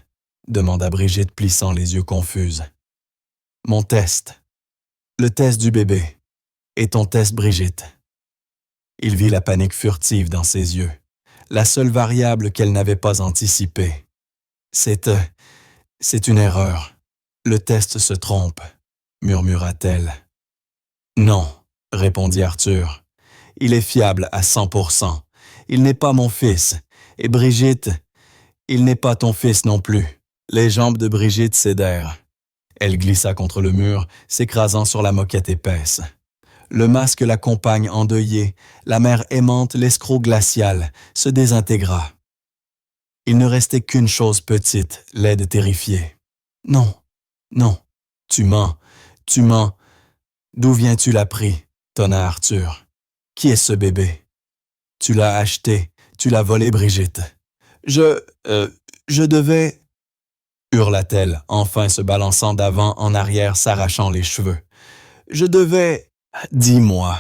Demanda Brigitte, plissant les yeux confuses. Mon test. Le test du bébé. Et ton test, Brigitte. Il vit la panique furtive dans ses yeux, la seule variable qu'elle n'avait pas anticipée. C'est une erreur. Le test se trompe, murmura-t-elle. Non, répondit Arthur. Il est fiable à 100%. Il n'est pas mon fils. Et Brigitte, il n'est pas ton fils non plus. Les jambes de Brigitte cédèrent. Elle glissa contre le mur, s'écrasant sur la moquette épaisse. Le masque la compagne endeuillée, la mère aimante, l'escroc glacial, se désintégra. Il ne restait qu'une chose petite, laide terrifiée. Non, non, tu mens. D'où viens-tu l'appris, tonna Arthur. Qui est ce bébé? Tu l'as acheté, tu l'as volé, Brigitte. Je devais... hurla-t-elle, enfin se balançant d'avant en arrière, s'arrachant les cheveux. Je devais... Dis-moi,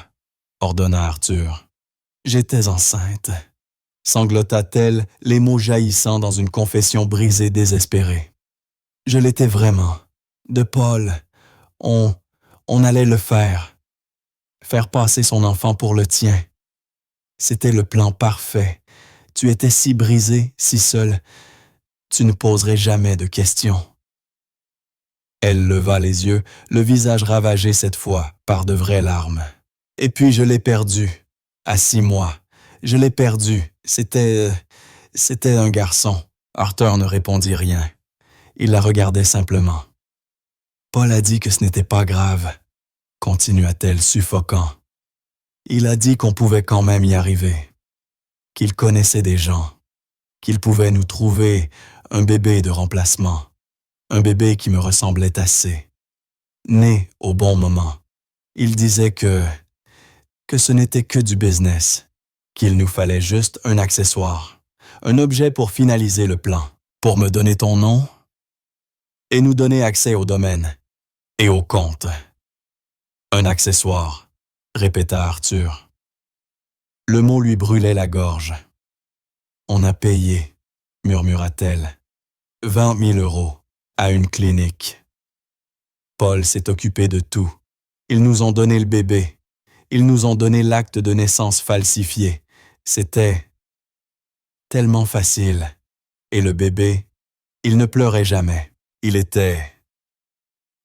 ordonna Arthur. J'étais enceinte, sanglota-t-elle, les mots jaillissant dans une confession brisée, désespérée. Je l'étais vraiment. De Paul, on allait le faire passer son enfant pour le tien. C'était le plan parfait. Tu étais si brisé, si seul. Tu ne poserais jamais de questions. Elle leva les yeux, le visage ravagé cette fois par de vraies larmes. Et puis je l'ai perdu, à 6 mois. Je l'ai perdu. C'était un garçon. Arthur ne répondit rien. Il la regardait simplement. Paul a dit que ce n'était pas grave, continua-t-elle suffocant. Il a dit qu'on pouvait quand même y arriver, qu'il connaissait des gens, qu'il pouvait nous trouver un bébé de remplacement, un bébé qui me ressemblait assez, né au bon moment. Il disait que ce n'était que du business, qu'il nous fallait juste un accessoire, un objet pour finaliser le plan, pour me donner ton nom et nous donner accès au domaine et au compte. Un accessoire, répéta Arthur. Le mot lui brûlait la gorge. On a payé, murmura-t-elle, 20 000 € à une clinique. Paul s'est occupé de tout. Ils nous ont donné le bébé. Ils nous ont donné l'acte de naissance falsifié. C'était tellement facile. Et le bébé, il ne pleurait jamais. Il était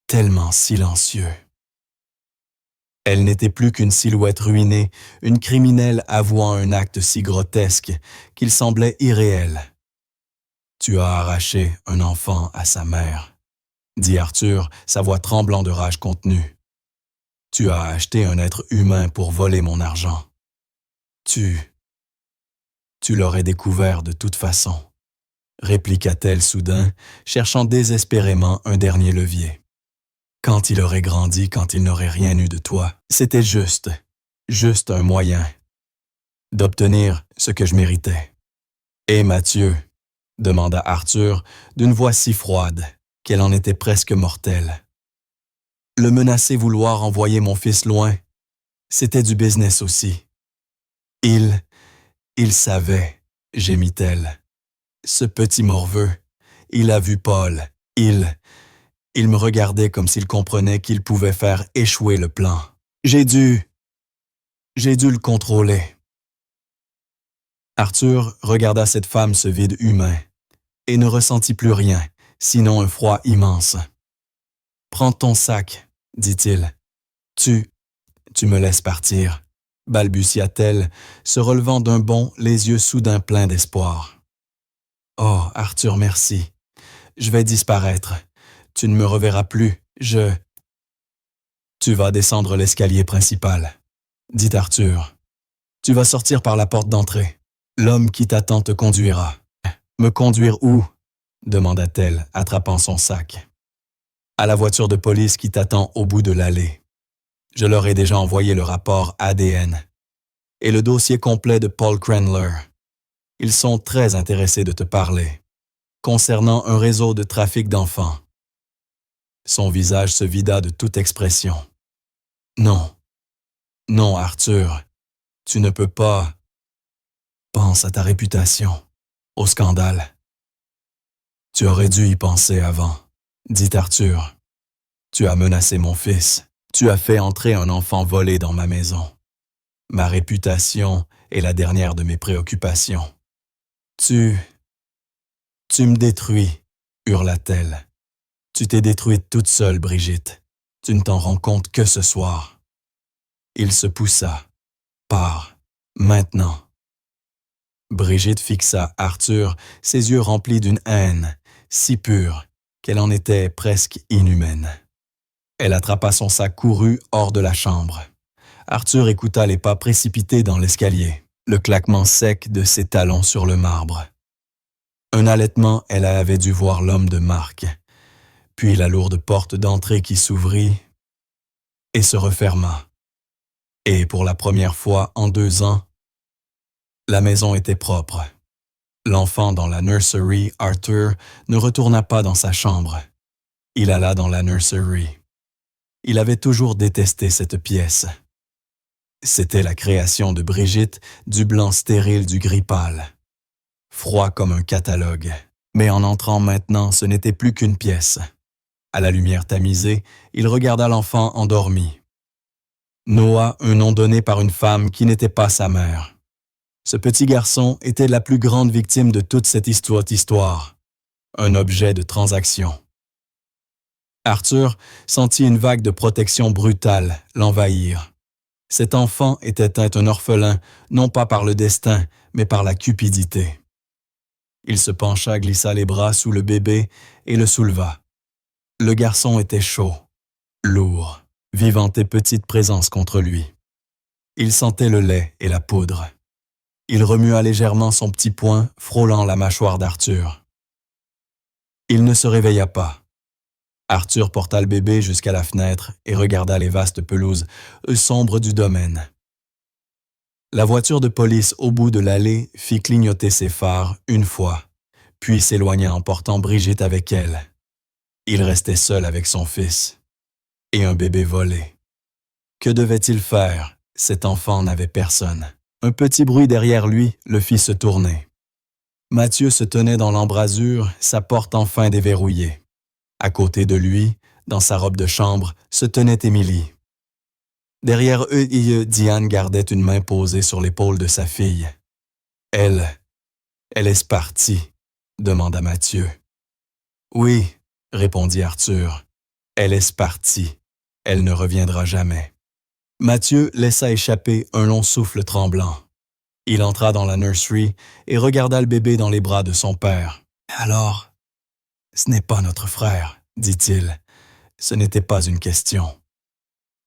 tellement silencieux. Elle n'était plus qu'une silhouette ruinée, une criminelle avouant un acte si grotesque qu'il semblait irréel. « Tu as arraché un enfant à sa mère », dit Arthur, sa voix tremblant de rage contenue. « Tu as acheté un être humain pour voler mon argent. Tu l'aurais découvert de toute façon, » répliqua-t-elle soudain, cherchant désespérément un dernier levier. Quand il aurait grandi, quand il n'aurait rien eu de toi, c'était juste un moyen d'obtenir ce que je méritais. « Et Mathieu ?» demanda Arthur d'une voix si froide qu'elle en était presque mortelle. Le menacer vouloir envoyer mon fils loin, c'était du business aussi. Il savait, gémit-elle. Ce petit morveux, il a vu Paul, il me regardait comme s'il comprenait qu'il pouvait faire échouer le plan. J'ai dû le contrôler. Arthur regarda cette femme, ce vide humain, et ne ressentit plus rien, sinon un froid immense. « Prends ton sac, dit-il. Tu me laisses partir, balbutia-t-elle, se relevant d'un bond, les yeux soudain pleins d'espoir. Oh, Arthur, merci. Je vais disparaître. Tu ne me reverras plus. Tu vas descendre l'escalier principal, dit Arthur. Tu vas sortir par la porte d'entrée. L'homme qui t'attend te conduira. Me conduire où? Demanda-t-elle, attrapant son sac. À la voiture de police qui t'attend au bout de l'allée. Je leur ai déjà envoyé le rapport ADN et le dossier complet de Paul Cranler. Ils sont très intéressés de te parler concernant un réseau de trafic d'enfants. Son visage se vida de toute expression. Non, non, Arthur, tu ne peux pas. Pense à ta réputation, au scandale. Tu aurais dû y penser avant, dit Arthur. Tu as menacé mon fils. Tu as fait entrer un enfant volé dans ma maison. Ma réputation est la dernière de mes préoccupations. Tu me détruis, hurla-t-elle. Tu t'es détruite toute seule, Brigitte. Tu ne t'en rends compte que ce soir. Il se poussa. Pars, maintenant. Brigitte fixa Arthur, ses yeux remplis d'une haine, si pure qu'elle en était presque inhumaine. Elle attrapa son sac courut hors de la chambre. Arthur écouta les pas précipités dans l'escalier, le claquement sec de ses talons sur le marbre. Un halètement, elle avait dû voir l'homme de Marc, puis la lourde porte d'entrée qui s'ouvrit et se referma. Et pour la première fois en 2 ans, la maison était propre. L'enfant dans la nursery, Arthur, ne retourna pas dans sa chambre. Il alla dans la nursery. Il avait toujours détesté cette pièce. C'était la création de Brigitte, du blanc stérile du gris pâle. Froid comme un catalogue. Mais en entrant maintenant, ce n'était plus qu'une pièce. À la lumière tamisée, il regarda l'enfant endormi. Noah, un nom donné par une femme qui n'était pas sa mère. Ce petit garçon était la plus grande victime de toute cette histoire. Un objet de transaction. Arthur sentit une vague de protection brutale l'envahir. Cet enfant était un orphelin, non pas par le destin, mais par la cupidité. Il se pencha, glissa les bras sous le bébé et le souleva. Le garçon était chaud, lourd, vivant et petite présence contre lui. Il sentait le lait et la poudre. Il remua légèrement son petit poing, frôlant la mâchoire d'Arthur. Il ne se réveilla pas. Arthur porta le bébé jusqu'à la fenêtre et regarda les vastes pelouses sombres du domaine. La voiture de police au bout de l'allée fit clignoter ses phares une fois, puis s'éloigna en portant Brigitte avec elle. Il restait seul avec son fils et un bébé volé. Que devait-il faire? Cet enfant n'avait personne. Un petit bruit derrière lui le fit se tourner. Mathieu se tenait dans l'embrasure, sa porte enfin déverrouillée. À côté de lui, dans sa robe de chambre, se tenait Émilie. Derrière eux, Diane gardait une main posée sur l'épaule de sa fille. Elle est partie, demanda Mathieu. Oui, répondit Arthur. Elle est partie. Elle ne reviendra jamais. Mathieu laissa échapper un long souffle tremblant. Il entra dans la nursery et regarda le bébé dans les bras de son père. Alors, ce n'est pas notre frère, dit-il. Ce n'était pas une question.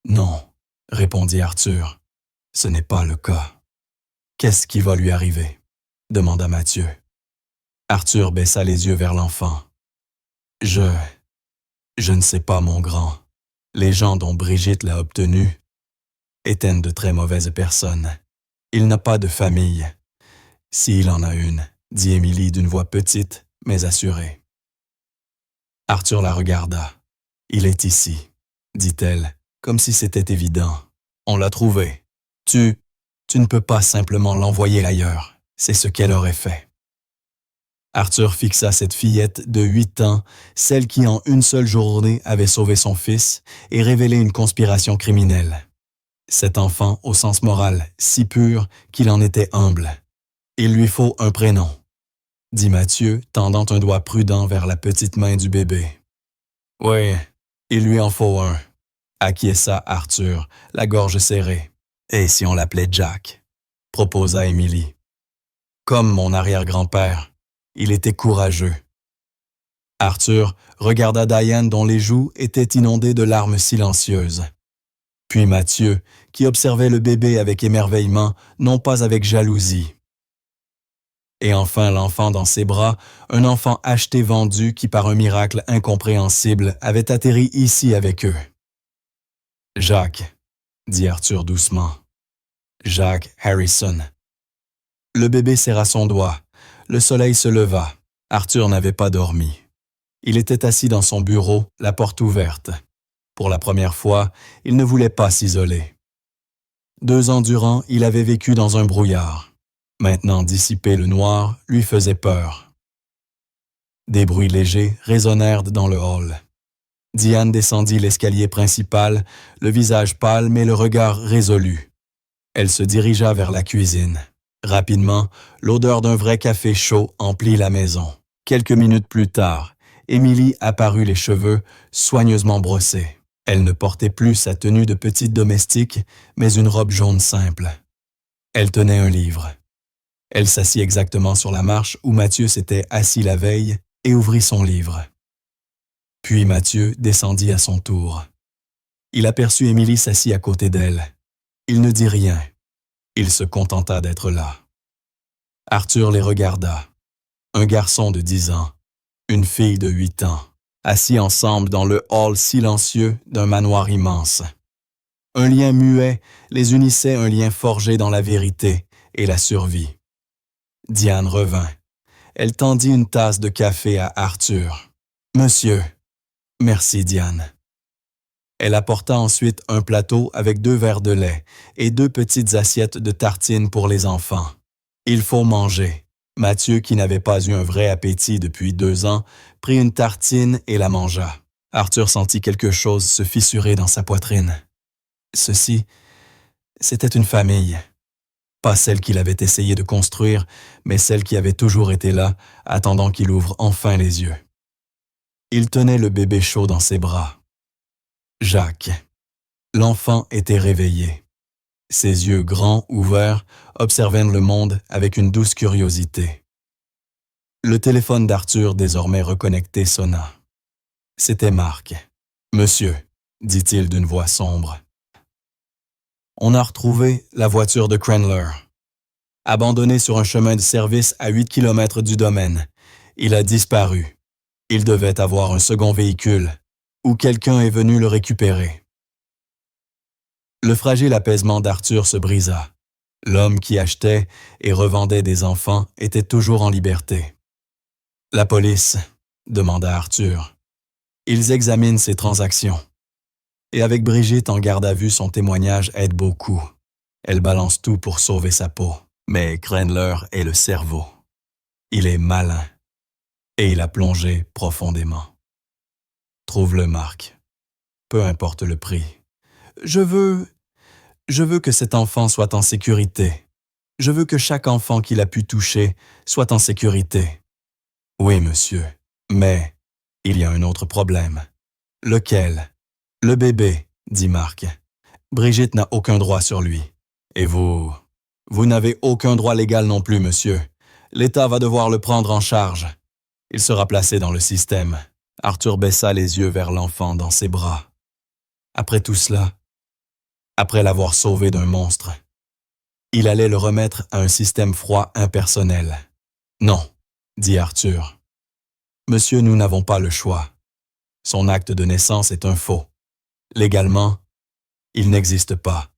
Non, répondit Arthur. Ce n'est pas le cas. Qu'est-ce qui va lui arriver? Demanda Mathieu. Arthur baissa les yeux vers l'enfant. Je ne sais pas, mon grand. Les gens dont Brigitte l'a obtenu étaient de très mauvaises personnes. Il n'a pas de famille. S'il en a une, dit Émilie d'une voix petite, mais assurée. Arthur la regarda. Il est ici, dit-elle, comme si c'était évident. On l'a trouvé. Tu ne peux pas simplement l'envoyer ailleurs. C'est ce qu'elle aurait fait. Arthur fixa cette fillette de 8 ans, celle qui en une seule journée avait sauvé son fils et révélé une conspiration criminelle. Cet enfant, au sens moral, si pur qu'il en était humble. Il lui faut un prénom, dit Mathieu, tendant un doigt prudent vers la petite main du bébé. Oui, il lui en faut un, acquiesça Arthur, la gorge serrée. Et si on l'appelait Jack, proposa Émilie. Comme mon arrière-grand-père, il était courageux. Arthur regarda Diane dont les joues étaient inondées de larmes silencieuses. Puis Mathieu, qui observait le bébé avec émerveillement, non pas avec jalousie. Et enfin l'enfant dans ses bras, un enfant acheté-vendu qui par un miracle incompréhensible avait atterri ici avec eux. « Jacques, » dit Arthur doucement. « Jacques Harrison. » Le bébé serra son doigt. Le soleil se leva. Arthur n'avait pas dormi. Il était assis dans son bureau, la porte ouverte. Pour la première fois, il ne voulait pas s'isoler. 2 ans durant, il avait vécu dans un brouillard. Maintenant dissipé, le noir lui faisait peur. Des bruits légers résonnèrent dans le hall. Diane descendit l'escalier principal, le visage pâle mais le regard résolu. Elle se dirigea vers la cuisine. Rapidement, l'odeur d'un vrai café chaud emplit la maison. Quelques minutes plus tard, Émilie apparut les cheveux soigneusement brossés. Elle ne portait plus sa tenue de petite domestique, mais une robe jaune simple. Elle tenait un livre. Elle s'assit exactement sur la marche où Mathieu s'était assis la veille et ouvrit son livre. Puis Mathieu descendit à son tour. Il aperçut Émilie s'assit à côté d'elle. Il ne dit rien. Il se contenta d'être là. Arthur les regarda. Un garçon de 10 ans, une fille de 8 ans, assis ensemble dans le hall silencieux d'un manoir immense. Un lien muet les unissait, un lien forgé dans la vérité et la survie. Diane revint. Elle tendit une tasse de café à Arthur. « Monsieur. » « Merci, Diane. » Elle apporta ensuite un plateau avec 2 verres de lait et 2 petites assiettes de tartines pour les enfants. « Il faut manger. » Mathieu, qui n'avait pas eu un vrai appétit depuis 2 ans, prit une tartine et la mangea. Arthur sentit quelque chose se fissurer dans sa poitrine. Ceci, c'était une famille. Pas celle qu'il avait essayé de construire, mais celle qui avait toujours été là, attendant qu'il ouvre enfin les yeux. Il tenait le bébé chaud dans ses bras. Jacques. L'enfant était réveillé. Ses yeux grands, ouverts, observaient le monde avec une douce curiosité. Le téléphone d'Arthur, désormais reconnecté, sonna. C'était Marc. « Monsieur, » dit-il d'une voix sombre. « On a retrouvé la voiture de Cranler. Abandonné sur un chemin de service à 8 km du domaine. Il a disparu. Il devait avoir un second véhicule, ou quelqu'un est venu le récupérer. » Le fragile apaisement d'Arthur se brisa. L'homme qui achetait et revendait des enfants était toujours en liberté. « La police ?» demanda Arthur. « Ils examinent ces transactions. Et avec Brigitte en garde à vue, son témoignage aide beaucoup. Elle balance tout pour sauver sa peau. Mais Cranler est le cerveau. Il est malin. Et il a plongé profondément. Trouve-le, Marc. Peu importe le prix. Je veux que cet enfant soit en sécurité. Je veux que chaque enfant qu'il a pu toucher soit en sécurité. Oui, monsieur, mais il y a un autre problème. Lequel? Le bébé, dit Marc. Brigitte n'a aucun droit sur lui. Et vous n'avez aucun droit légal non plus, monsieur. L'État va devoir le prendre en charge. Il sera placé dans le système. Arthur baissa les yeux vers l'enfant dans ses bras. Après tout cela, après l'avoir sauvé d'un monstre, il allait le remettre à un système froid impersonnel. Non, dit Arthur. Monsieur, nous n'avons pas le choix. Son acte de naissance est un faux. Légalement, il n'existe pas.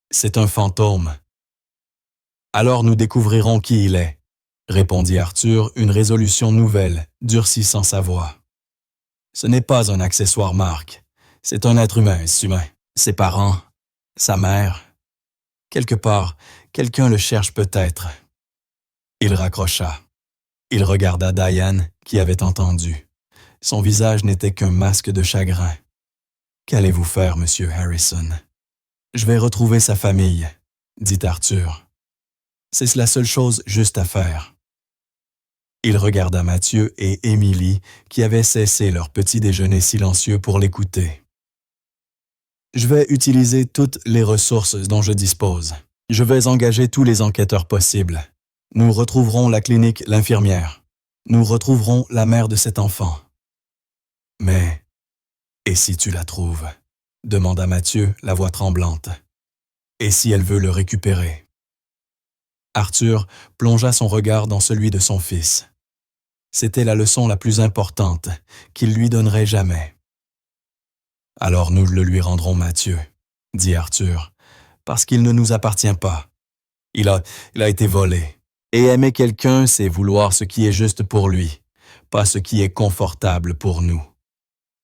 C'est un fantôme. Alors nous découvrirons qui il est, répondit Arthur, une résolution nouvelle, durcissant sa voix. Ce n'est pas un accessoire, Marc. C'est un être humain, humain. Ses parents, sa mère. Quelque part, quelqu'un le cherche peut-être. Il raccrocha. Il regarda Diane, qui avait entendu. Son visage n'était qu'un masque de chagrin. Qu'allez-vous faire, monsieur Harrison? Je vais retrouver sa famille, dit Arthur. C'est la seule chose juste à faire. Il regarda Mathieu et Émilie, qui avaient cessé leur petit déjeuner silencieux pour l'écouter. Je vais utiliser toutes les ressources dont je dispose. Je vais engager tous les enquêteurs possibles. Nous retrouverons la clinique, l'infirmière. Nous retrouverons la mère de cet enfant. Mais, et si tu la trouves? demanda Mathieu, la voix tremblante. Et si elle veut le récupérer? Arthur plongea son regard dans celui de son fils. C'était la leçon la plus importante qu'il lui donnerait jamais. Alors nous le lui rendrons, Mathieu, dit Arthur, parce qu'il ne nous appartient pas. Il a été volé. Et aimer quelqu'un, c'est vouloir ce qui est juste pour lui, pas ce qui est confortable pour nous.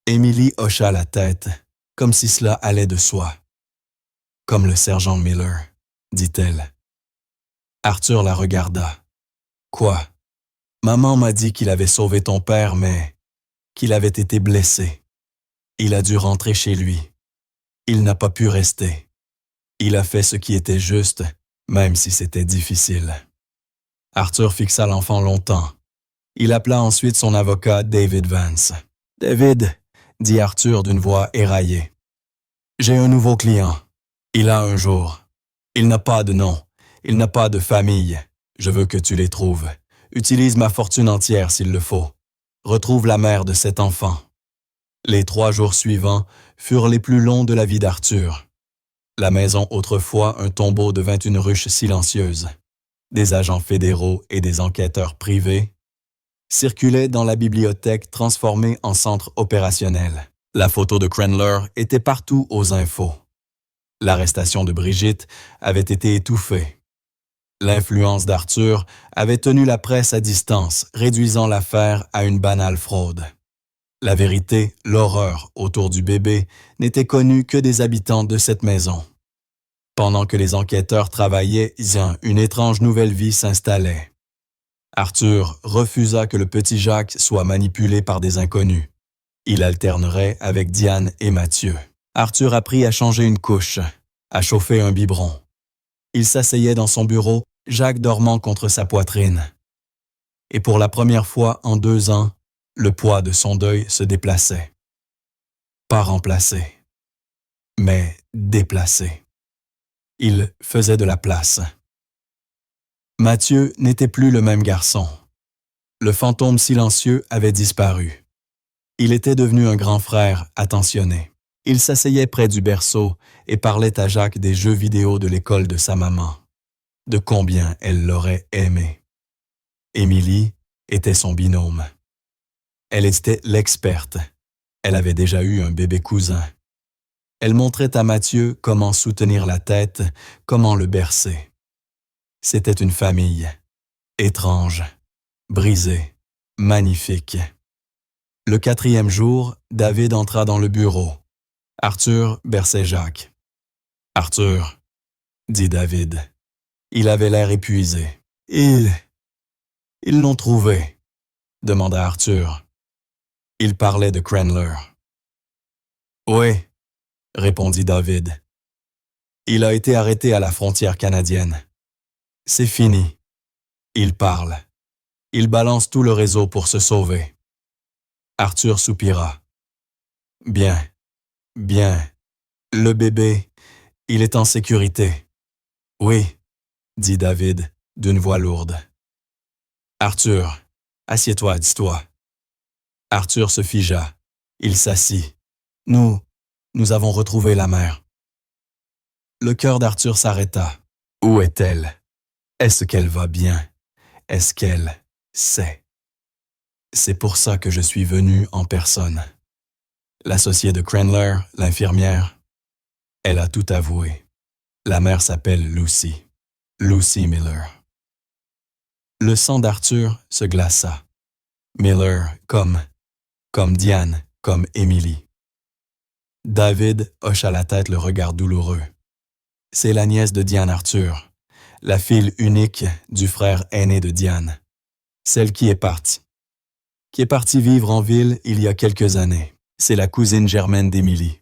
Émilie hocha la tête, comme si cela allait de soi. Comme le sergent Miller, dit-elle. Arthur la regarda. Quoi? Maman m'a dit qu'il avait sauvé ton père, mais qu'il avait été blessé. Il a dû rentrer chez lui. Il n'a pas pu rester. Il a fait ce qui était juste, même si c'était difficile. Arthur fixa l'enfant longtemps. Il appela ensuite son avocat David Vance. « David, » dit Arthur d'une voix éraillée. « J'ai un nouveau client. Il a un jour. Il n'a pas de nom. Il n'a pas de famille. Je veux que tu les trouves. Utilise ma fortune entière s'il le faut. Retrouve la mère de cet enfant. » Les 3 jours suivants furent les plus longs de la vie d'Arthur. La maison autrefois un tombeau devint une ruche silencieuse. Des agents fédéraux et des enquêteurs privés circulaient dans la bibliothèque transformée en centre opérationnel. La photo de Cranler était partout aux infos. L'arrestation de Brigitte avait été étouffée. L'influence d'Arthur avait tenu la presse à distance, réduisant l'affaire à une banale fraude. La vérité, l'horreur autour du bébé, n'était connue que des habitants de cette maison. Pendant que les enquêteurs travaillaient, une étrange nouvelle vie s'installait. Arthur refusa que le petit Jacques soit manipulé par des inconnus. Il alternerait avec Diane et Mathieu. Arthur apprit à changer une couche, à chauffer un biberon. Il s'asseyait dans son bureau, Jacques dormant contre sa poitrine. Et pour la première fois en 2 ans, le poids de son deuil se déplaçait. Pas remplacé, mais déplacé. Il faisait de la place. Mathieu n'était plus le même garçon. Le fantôme silencieux avait disparu. Il était devenu un grand frère attentionné. Il s'asseyait près du berceau et parlait à Jacques des jeux vidéo de l'école de sa maman. De combien elle l'aurait aimé. Émilie était son binôme. Elle était l'experte. Elle avait déjà eu un bébé cousin. Elle montrait à Mathieu comment soutenir la tête, comment le bercer. C'était une famille, étrange, brisée, magnifique. Le 4e jour, David entra dans le bureau. Arthur berçait Jacques. « Arthur, » dit David. Il avait l'air épuisé. « Ils l'ont trouvé ?» demanda Arthur. Il parlait de Cranler. « Oui, » répondit David. Il a été arrêté à la frontière canadienne. C'est fini. Il parle. Il balance tout le réseau pour se sauver. Arthur soupira. Bien, bien. Le bébé, il est en sécurité. Oui, dit David d'une voix lourde. Arthur, assieds-toi, dis-toi. Arthur se figea. Il s'assit. Nous avons retrouvé la mère. Le cœur d'Arthur s'arrêta. Où est-elle? Est-ce qu'elle va bien? Est-ce qu'elle sait? C'est pour ça que je suis venu en personne. L'associée de Cranler, l'infirmière, elle a tout avoué. La mère s'appelle Lucy. Lucy Miller. Le sang d'Arthur se glaça. Miller, comme Diane, comme Émilie. David hocha la tête, le regard douloureux. C'est la nièce de Diane Arthur, la fille unique du frère aîné de Diane, celle qui est partie vivre en ville il y a quelques années. C'est la cousine germaine d'Émilie.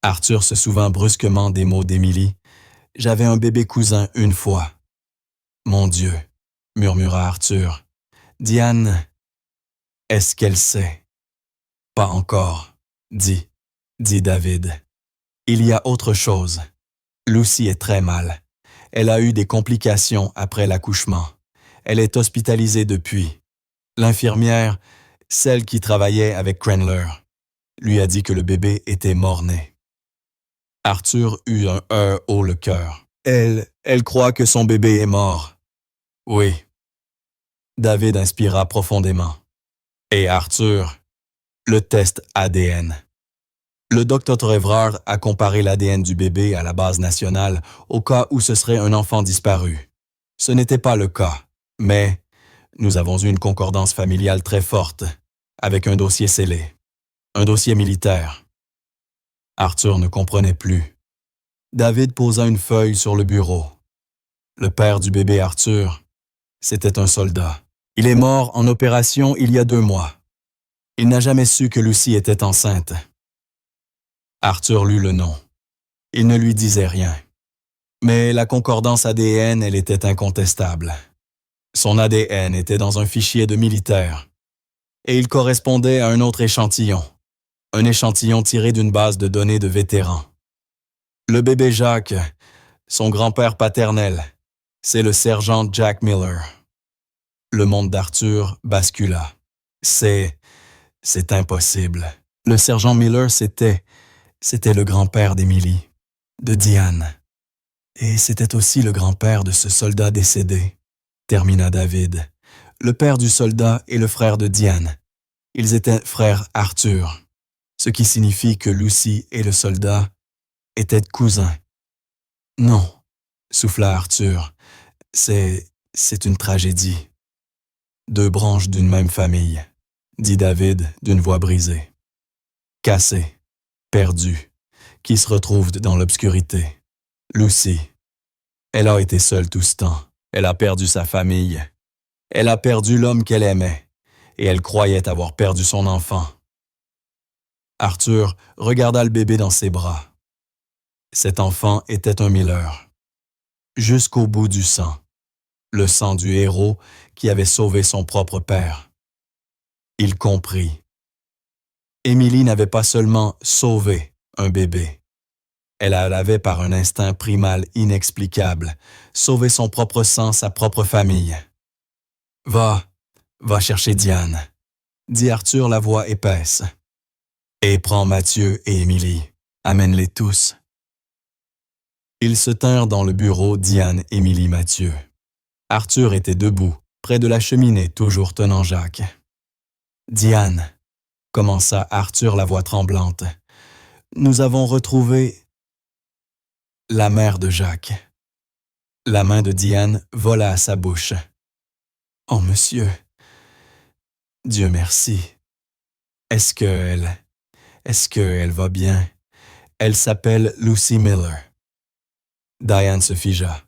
Arthur se souvint brusquement des mots d'Émilie. « J'avais un bébé cousin une fois. »« Mon Dieu, » murmura Arthur. « Diane, est-ce qu'elle sait? »« Pas encore, » dit David. « Il y a autre chose. Lucy est très mal. Elle a eu des complications après l'accouchement. Elle est hospitalisée depuis. L'infirmière, celle qui travaillait avec Cranler, lui a dit que le bébé était mort-né. Arthur eut un haut le cœur. Elle croit que son bébé est mort. Oui. David inspira profondément. Et Arthur, le test ADN. Le docteur Trevor a comparé l'ADN du bébé à la base nationale au cas où ce serait un enfant disparu. Ce n'était pas le cas, mais nous avons eu une concordance familiale très forte, avec un dossier scellé, un dossier militaire. Arthur ne comprenait plus. David posa une feuille sur le bureau. Le père du bébé Arthur, c'était un soldat. Il est mort en opération il y a 2 mois. Il n'a jamais su que Lucy était enceinte. Arthur lut le nom. Il ne lui disait rien. Mais la concordance ADN, elle était incontestable. Son ADN était dans un fichier de militaire. Et il correspondait à un autre échantillon. Un échantillon tiré d'une base de données de vétérans. Le bébé Jacques, son grand-père paternel, c'est le sergent Jack Miller. Le monde d'Arthur bascula. C'est impossible. Le sergent Miller, c'était le grand-père d'Emily, de Diane. Et c'était aussi le grand-père de ce soldat décédé, termina David. Le père du soldat et le frère de Diane. Ils étaient frères Arthur, ce qui signifie que Lucy et le soldat étaient cousins. Non, souffla Arthur, c'est une tragédie. 2 branches d'une même famille, dit David d'une voix brisée. Cassé, perdu, qui se retrouve dans l'obscurité. Lucy, elle a été seule tout ce temps. Elle a perdu sa famille. Elle a perdu l'homme qu'elle aimait. Et elle croyait avoir perdu son enfant. Arthur regarda le bébé dans ses bras. Cet enfant était un Miller. Jusqu'au bout du sang. Le sang du héros qui avait sauvé son propre père. Il comprit. Émilie n'avait pas seulement sauvé un bébé. Elle avait par un instinct primal inexplicable sauvé son propre sang, sa propre famille. « Va chercher Diane », dit Arthur la voix épaisse. « Et prends Mathieu et Émilie, amène-les tous. » Ils se tinrent dans le bureau Diane, Émilie, Mathieu. Arthur était debout, près de la cheminée, toujours tenant Jacques. « Diane », commença Arthur la voix tremblante, « nous avons retrouvé la mère de Jacques. » La main de Diane vola à sa bouche. « Oh, monsieur, Dieu merci. Est-ce qu'elle va bien? Elle s'appelle Lucy Miller. » Diane se figea.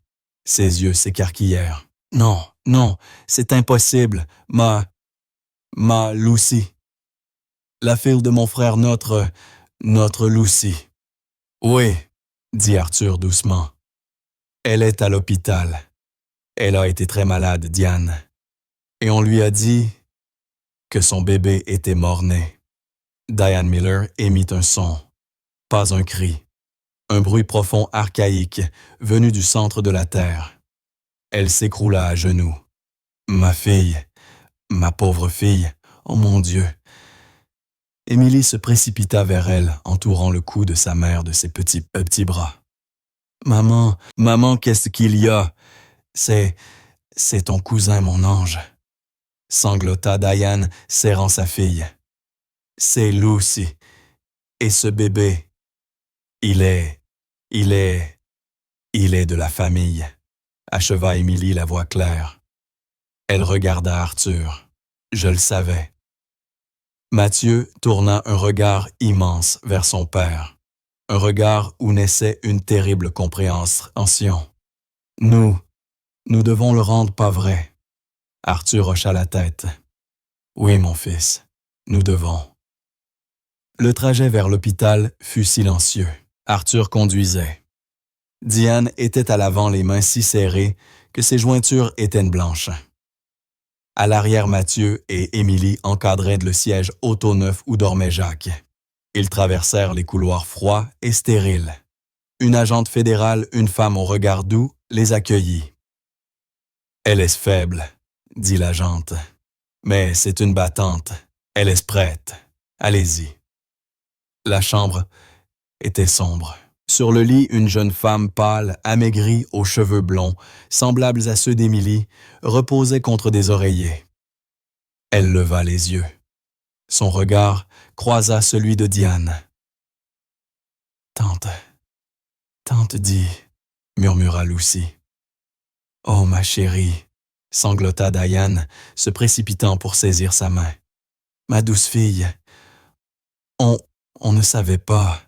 Ses yeux s'écarquillèrent. « Non, c'est impossible. Ma Lucy. La fille de mon frère, notre Lucy. » « Oui, » dit Arthur doucement. « Elle est à l'hôpital. Elle a été très malade, Diane. Et on lui a dit que son bébé était mort-né. » Diane Miller émit un son, pas un cri, un bruit profond archaïque venu du centre de la terre. Elle s'écroula à genoux. « Ma fille, ma pauvre fille, oh mon Dieu !» Émilie se précipita vers elle, entourant le cou de sa mère de ses petits bras. « Maman, qu'est-ce qu'il y a? C'est ton cousin, mon ange. » Sanglota Diane, serrant sa fille. « C'est Lucy. Et ce bébé, il est de la famille. » acheva Émilie la voix claire. Elle regarda Arthur. Je le savais. Mathieu tourna un regard immense vers son père, un regard où naissait une terrible compréhension. Nous devons le rendre pas vrai. Arthur hocha la tête. Oui, mon fils, nous devons. Le trajet vers l'hôpital fut silencieux. Arthur conduisait. Diane était à l'avant, les mains si serrées que ses jointures étaient blanches. À l'arrière, Mathieu et Émilie encadraient le siège auto-neuf où dormait Jacques. Ils traversèrent les couloirs froids et stériles. Une agente fédérale, une femme au regard doux, les accueillit. « Elle est faible, » dit l'agente. « Mais c'est une battante. Elle est prête. Allez-y. » La chambre était sombre. Sur le lit, une jeune femme pâle, amaigrie, aux cheveux blonds, semblables à ceux d'Émilie, reposait contre des oreillers. Elle leva les yeux. Son regard croisa celui de Diane. « Tante, tante dit, » murmura Lucy. « Oh, ma chérie, » sanglota Diane, se précipitant pour saisir sa main. « Ma douce fille, on ne savait pas.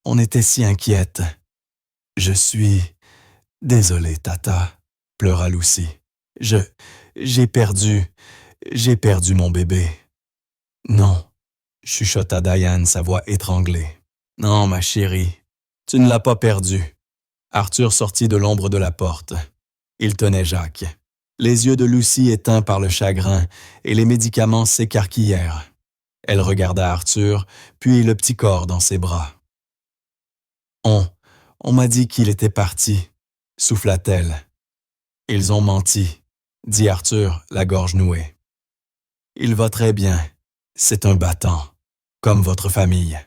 On était si inquiète. Je suis désolée, Tata, » pleura Lucy. « J'ai perdu mon bébé. » « Non, » chuchota Diane, sa voix étranglée. « Non, ma chérie, tu ne l'as pas perdu. » Arthur sortit de l'ombre de la porte. Il tenait Jacques. Les yeux de Lucy éteints par le chagrin et les médicaments s'écarquillèrent. Elle regarda Arthur, puis le petit corps dans ses bras. « On m'a dit qu'il était parti, » souffla-t-elle. « Ils ont menti, » dit Arthur, la gorge nouée. « Il va très bien. C'est un battant, comme votre famille. »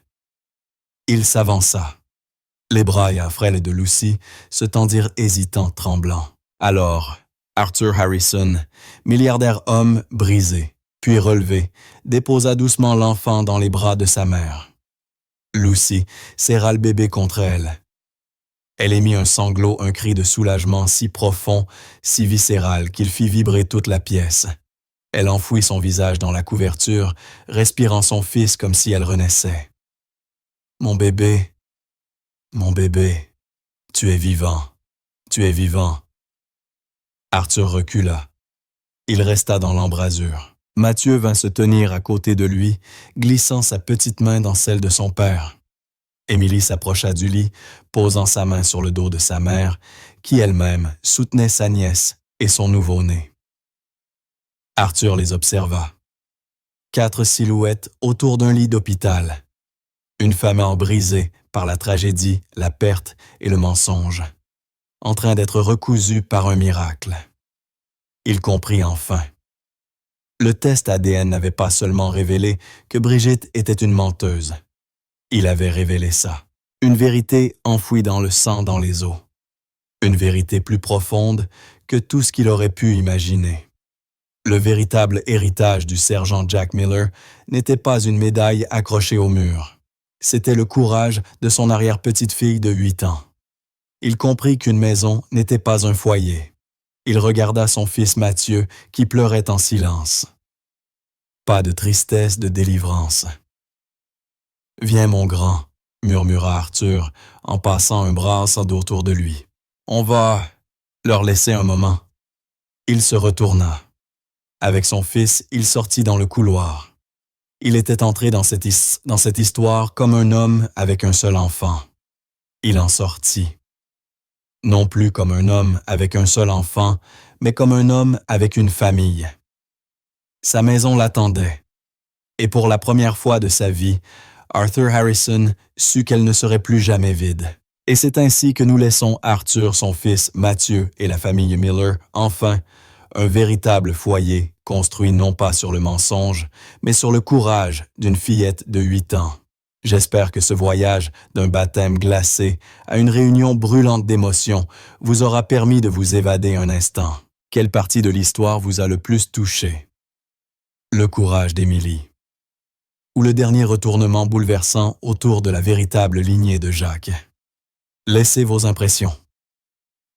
Il s'avança. Les bras et frêles de Lucy se tendirent hésitants, tremblants. Alors, Arthur Harrison, milliardaire homme brisé, puis relevé, déposa doucement l'enfant dans les bras de sa mère. Lucy serra le bébé contre elle. Elle émit un sanglot, un cri de soulagement si profond, si viscéral qu'il fit vibrer toute la pièce. Elle enfouit son visage dans la couverture, respirant son fils comme si elle renaissait. « Mon bébé, tu es vivant, tu es vivant. » Arthur recula. Il resta dans l'embrasure. Mathieu vint se tenir à côté de lui, glissant sa petite main dans celle de son père. Émilie s'approcha du lit, posant sa main sur le dos de sa mère, qui elle-même soutenait sa nièce et son nouveau-né. Arthur les observa. 4 silhouettes autour d'un lit d'hôpital. Une femme brisée par la tragédie, la perte et le mensonge, en train d'être recousue par un miracle. Il comprit enfin. Le test ADN n'avait pas seulement révélé que Brigitte était une menteuse. Il avait révélé ça. Une vérité enfouie dans le sang, dans les os. Une vérité plus profonde que tout ce qu'il aurait pu imaginer. Le véritable héritage du sergent Jack Miller n'était pas une médaille accrochée au mur. C'était le courage de son arrière-petite-fille de 8 ans. Il comprit qu'une maison n'était pas un foyer. Il regarda son fils Mathieu qui pleurait en silence. Pas de tristesse, de délivrance. « Viens, mon grand, » murmura Arthur en passant un brassard autour de lui. « On va leur laisser un moment. » Il se retourna. Avec son fils, il sortit dans le couloir. Il était entré dans cette histoire comme un homme avec un seul enfant. Il en sortit. Non plus comme un homme avec un seul enfant, mais comme un homme avec une famille. Sa maison l'attendait. Et pour la première fois de sa vie, Arthur Harrison sut qu'elle ne serait plus jamais vide. Et c'est ainsi que nous laissons Arthur, son fils, Mathieu et la famille Miller, enfin, un véritable foyer construit non pas sur le mensonge, mais sur le courage d'une fillette de 8 ans. J'espère que ce voyage d'un baptême glacé à une réunion brûlante d'émotions vous aura permis de vous évader un instant. Quelle partie de l'histoire vous a le plus touché? Le courage d'Émilie. Ou le dernier retournement bouleversant autour de la véritable lignée de Jacques? Laissez vos impressions.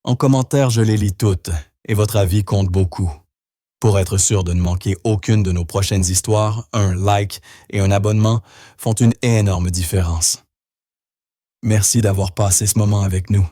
En commentaire, je les lis toutes et votre avis compte beaucoup. Pour être sûr de ne manquer aucune de nos prochaines histoires, un like et un abonnement font une énorme différence. Merci d'avoir passé ce moment avec nous.